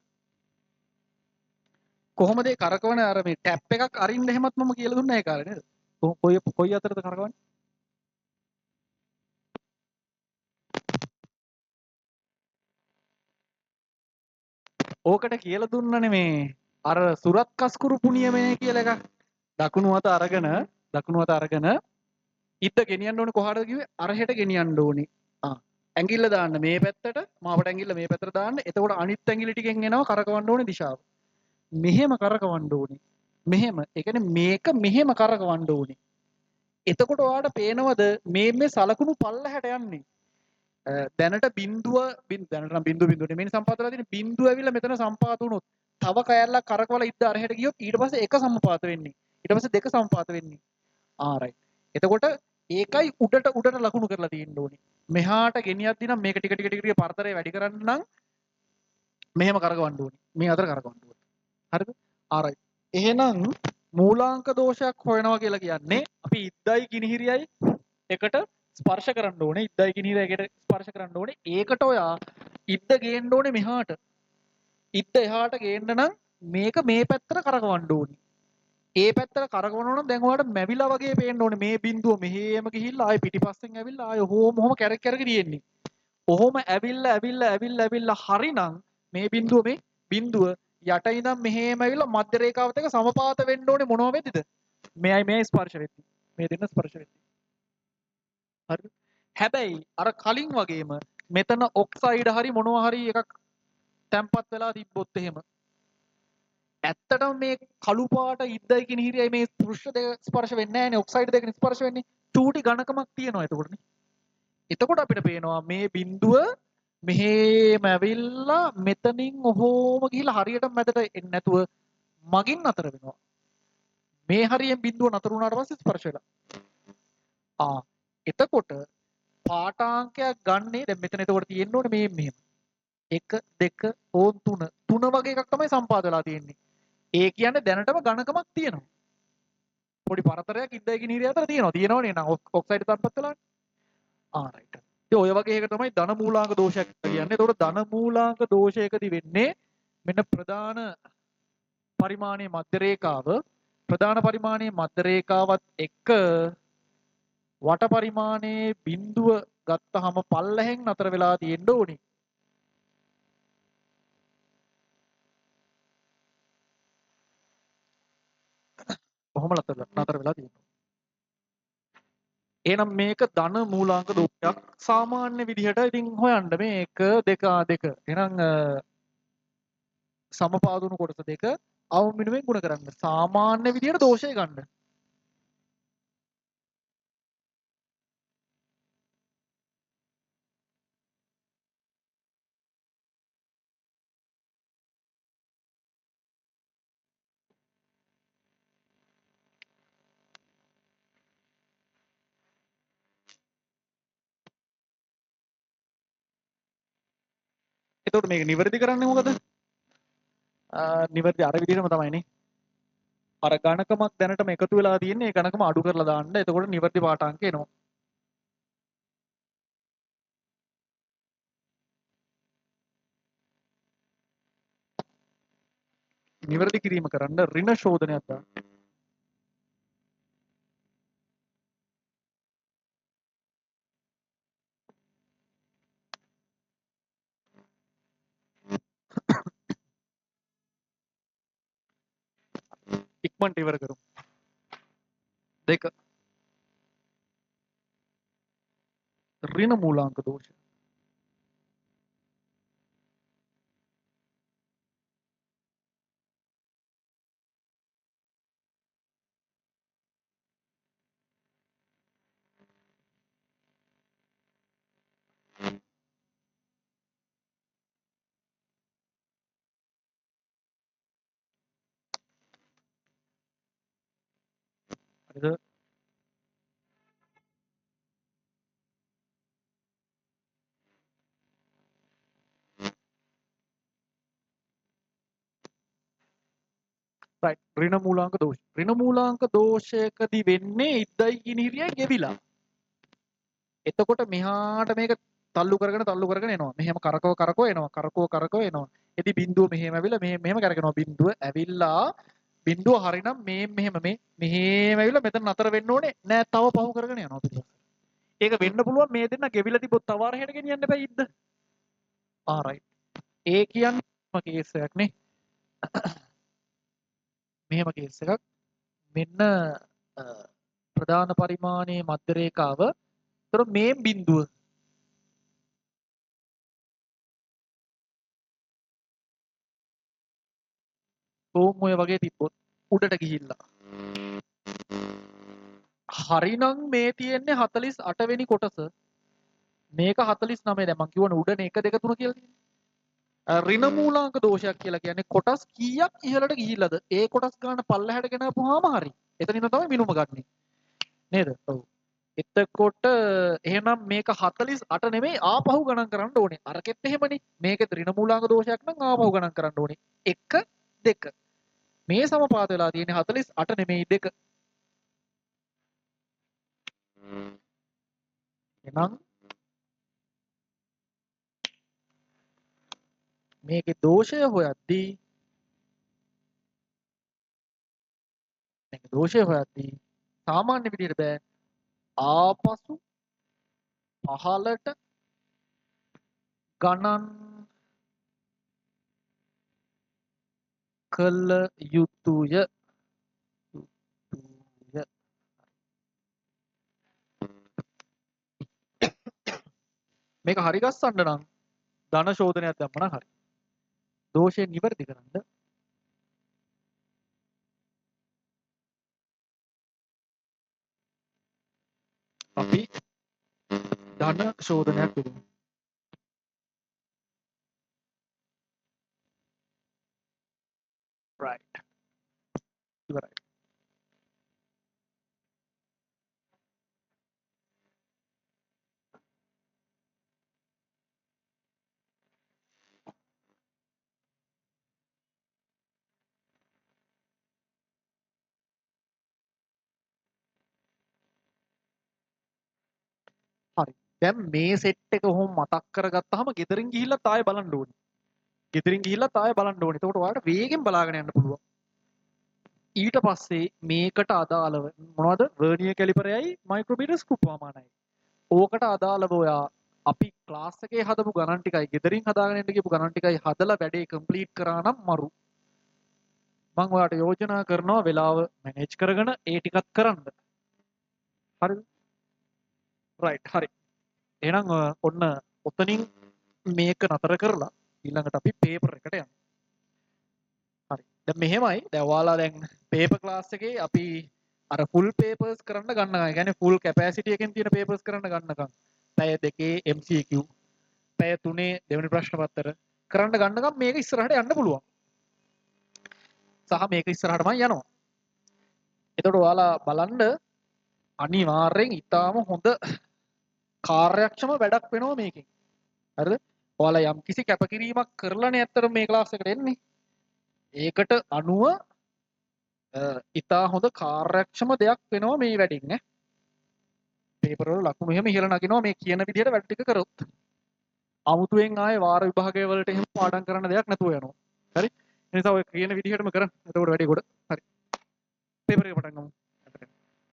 Speaker 1: කොහොමද ඒ කරකවන අර මේ ටැප් එකක් අරින්න එහෙමත් මම කියලා දුන්නා ඒ කාලේ නේද? කොයි අතරද කරකවන්නේ? ඕකට කියලා දුන්නනේ මේ අර සුරත් කස්කුරු පුණියමනේ කියලා එකක්. දකුණු අත අරගෙන ඉද්ද ගෙනියන්න ඕනේ කොහාටද කිව්වේ? අරහෙට ගෙනියන්න ඕනේ. ඇඟිල්ල දාන්න මේ පැත්තට, මාපට ඇඟිල්ල මේ පැත්තට දාන්න. එතකොට අනිත් ඇඟිලි ටිකෙන් එනවා කරකවන්න ඕනේ දිශාව. මෙහෙම කරකවන්න ඕනේ. මෙහෙම. ඒ කියන්නේ මේක මෙහෙම කරකවන්න ඕනේ. එතකොට ඔයාලට පේනවද මේ සලකුණු පල්ලහැට යන්නේ? දැනට බිඳුව දැනට නම් බිඳුව නෙමෙයි සම්පාත වෙලා තියෙන්නේ. බිඳුව ඇවිල්ලා මෙතන සම්පාත වුණොත් තව කෑල්ලක් කරකවලා ඉද්ද අරහෙට ගියොත් ඊට පස්සේ එක සම්පාත වෙන්නේ. ඊට පස්සේ දෙක සම්පාත වෙන්නේ. රයිට්. එතකොට ඒකයි උඩට ලකුණු කරලා තියෙන්න ඕනේ. මෙහාට ගෙනියද්දි නම් මේක ටික පරතරය වැඩි කරන්න නම් මෙහෙම කරකවන්න ඕනේ. මේ අතර කරකවන්න ඕනේ. හරිද? රයිට්. එහෙනම් මූලාංක දෝෂයක් හොයනවා කියලා කියන්නේ අපි ඉද්දයි කිනිහිරියයි එකට ස්පර්ශ කරන්න ඕනේ. ඉද්දයි කිනිහිරියයි එකට ස්පර්ශ කරන්න ඕනේ. ඒකට ඔයා ඉද්ද ගේන්න ඕනේ මෙහාට. ඉද්ද එහාට ගේන්න නම් මේක මේ පැත්තට කරකවන්න ඕනේ. ඒ පැත්තට කරකවනවා නම් දැන් ඔයාලට මැවිලා වගේ පේන්න ඕනේ. මේ බිඳුව මෙහෙම ගිහිල්ලා ආයේ පිටිපස්සෙන් ඇවිල්ලා ආයේ ඔහොම කැරක් කැරක තියෙන්නේ. ඔහොම ඇවිල්ලා හරිනම් මේ බිඳුව යට ඉඳන් මෙහෙම ඇවිල්ලා මධ්‍ය රේඛාවත් එක්ක සමපාත වෙන්න ඕනේ මොනව වෙද්දිද? මෙයයි ස්පර්ශ වෙද්දි. මේ දෙන්න ස්පර්ශ වෙද්දි. හරිද? හැබැයි අර කලින් වගේම මෙතන ඔක්සයිඩ් හරි මොනවා හරි එකක් තැම්පත් වෙලා තිබ්බොත් එහෙම ඇත්තටම මේ කළු පාට ඉද්දයි කියන හිරියයි මේ පෘෂ්ඨ දෙක ස්පර්ශ වෙන්නේ නැහැ නේ ඔක්සයිඩ් දෙකනේ ස්පර්ශ වෙන්නේ චූටි ඝනකමක් තියෙනවා එතකොටනේ. එතකොට අපිට පේනවා මේ බිඳුව මෙහෙම ඇවිල්ලා මෙතනින් ඔහොම ගිහිල්ලා හරියට මැදට එන්නේ නැතුව මගින් නතර වෙනවා. මේ හරියෙන් බිඳුව නතර වුණාට පස්සේ ස්පර්ශ වෙලා. එතකොට පාඨාංකයක් ගන්නේ දැන් මෙතන එතකොට තියෙන්න ඕනේ මේ මෙහෙම. 1 2 ඕන් 3. 3 වගේ එකක් තමයි සම්පාද වෙලා තියෙන්නේ. ඒ කියන්නේ දැනටම ඝනකමක් තියෙනවා. පොඩි පරතරයක් ඉද්දයි කියන හිරිය අතර තියෙනවා. තියෙනවනේ නං ඔක්සයිඩ් තත්පත් වෙලානේ. රයිට්. ඉතින් ඔය වගේ එක තමයි ධන මූලාංක දෝෂයක් කියන්නේ. ඒතකොට ධන මූලාංක දෝෂයකදී වෙන්නේ මෙන්න ප්‍රධාන පරිමාණයේ මධ්‍ය රේඛාව ප්‍රධාන පරිමාණයේ මධ්‍ය රේඛාවත් එක්ක වට පරිමාණයේ බිඳුව ගත්තාම පල්ලෙහෙන් නතර වෙලා තියෙන්න ඕනි. කොහොම නතර වෙලා තියෙනවා. එහෙනම් මේක ධන මූලාංක දෝෂයක් සාමාන්‍ය විදිහට ඉතින් හොයන්න මේ 1 2 2. එහෙනම් සමපාදුණු කොටස දෙක අවම මිනුවෙන් ගුණ කරන්න. සාමාන්‍ය විදිහට දෝෂය ගන්න. එතකොට මේක නිවැරදි කරන්නේ මොකද? නිවැරදි අර විදිහටම තමයිනේ. අර ගණකමක් දැනටම එකතු වෙලා තියෙන්නේ ඒ ගණකම අඩු කරලා දාන්න. එතකොට නිවැරදි පාඨාංක එනවා. නිවැරදි කිරීම කරන්න ඍණ ශෝධනයක් දාන්න. ඉක්මනට ඉවර කරමු. 2 ඍණ මූලාංක දෝෂ. හරිද? right ඍණ මූලාංක දෝෂ. ඍණ මූලාංක දෝෂයකදී වෙන්නේ ඉද්දයි කිනිරිය ගෙවිලා. එතකොට මෙහාට මේක තල්ලු කරගෙන එනවා. මෙහෙම කරකව එනවා. එදි බිඳුව මෙහෙම ඇවිල්ලා මෙහෙම කරගෙනවා. බිඳුව ඇවිල්ලා බිඳුව හරිනම් මෙහෙම මෙහෙම ඇවිල්ලා මෙතන නතර වෙන්න ඕනේ. නෑ තව පහු කරගෙන යනවා පිටිපස්ස. ඒක වෙන්න පුළුවන් මේ දෙන්න ගෙවිලා තිබ්බොත් තව අරහෙට ගෙනියන්න බෑ ඉද්ද. right. ඒ කියන්නේ කේස් එකක් නේ. මෙහෙම කේස් එකක්. මෙන්න ප්‍රධාන පරිමාණයේ මධ්‍ය රේඛාව. ඒතර මේ බිඳුව ඕම් ඔය වගේ තිබ්බොත් උඩට ගිහිල්ලා. හරිනම් මේ තියෙන්නේ 48 වෙනි කොටස. මේක 49 දැන් මං කියවන උඩනේ 1 2 3 කියලා තියෙන්නේ. ඍණ මූලාංක දෝෂයක් කියලා කියන්නේ කොටස් කීයක් ඉහළට ගිහිල්ලාද? ඒ කොටස් ගන්න පල්ලහැට ගෙනාපුවාම හරි. එතනින් තමයි මිනුම ගන්නෙ. නේද? ඔව්. එතකොට එහෙනම් මේක 48 නෙමෙයි ආපහු ගණන් කරන්න ඕනේ. අරකෙත් එහෙමනේ. මේකෙත් ඍණ මූලාංක දෝෂයක් නම් ආපහු ගණන් කරන්න ඕනේ. 1 2. මේ සමපාත වෙලා තියෙන්නේ 48 නෙමෙයි 2. එහෙනම් මේකේ දෝෂය හොයද්දී සාමාන්‍ය විදිහට බෑ ආපසු පහලට ගණන් කළ යුතුය. මේක හරි ගස්සන්න නම් ධන ශෝධනයක් දැම්මනම් හරි. දෝෂය නිවැරදි කරන්න අපි ධන ශෝධනයක් කරමු. right. ඉවරයි. හරි. දැන් මේ සෙට් එක කොහොම මතක් කරගත්තාම ගෙදරින් ගිහිල්ලා තාය බලන්න ඕනේ. එතකොට ඔයාලට වේගෙන් බලාගෙන යන්න පුළුවන්. ඊට පස්සේ මේකට අදාළව මොනවද වර්නියර් කැලිපරයයි මයික්‍රොමීටර් ස්කූප් ප්‍රමාණයයි. ඕකට අදාළව ඔයා අපි ක්ලාස් එකේ හදපු ගණන් ටිකයි ගෙදරින් හදාගෙන ඉන්න කියපු ගණන් ටිකයි හදලා වැඩේ කම්ප්ලීට් කරා නම් මරු. මම ඔයාලට යෝජනා කරනවා වෙලාව මැනේජ් කරගෙන ඒ ටිකත් කරන්න. හරිද? රයිට් හරි. එහෙනම් ඔන්න ඔතනින් මේක නතර කරලා ඊළඟට අපි පේපර් එකට යමු. හරි. දැන් මෙහෙමයි. දැන් ඔයාලා දැන් පේපර් ක්ලාස් එකේ අපි අර ෆුල් පේපර්ස් කරන්න ගන්නවා. ඒ කියන්නේ ෆුල් කැපැසිටි එකෙන් තියෙන පේපර්ස් කරන්න ගන්නකම්. පැය දෙකේ MCQ, පැය තුනේ දෙවෙනි ප්‍රශ්න පත්‍ර කරන්න ගන්නකම් මේක ඉස්සරහට යන්න පුළුවන්. සහ මේක ඉස්සරහටම යනවා. එතකොට ඔයාලා බලන්න අනිවාර්යෙන් ඊටාම හොඳ කාර්යක්ෂම වැඩක් වෙනවා මේකෙන්. හරිද? ඔයාලා යම් කිසි කැපකිරීමක් කරලානේ ඇත්තටම මේ ක්ලාස් එකට එන්නේ. ඒකට අනුව ඉතා හොඳ කාර්යක්ෂම දෙයක් වෙනවා මේ වැඩින් ඈ. පේපර් වල ලකුණු එහෙම ඉහළ නගිනවා මේ කියන විදිහට වැඩ ටික කරොත්. අමුතුවෙන් ආයේ වාර විභාගය වලට එහෙම පාඩම් කරන්න දෙයක් නැතුව යනවා. හරි? ඒ නිසා ඔය කියන විදිහටම කරන්න. එතකොට වැඩි කොට. හරි. පේපර් එක පටන් ගමු.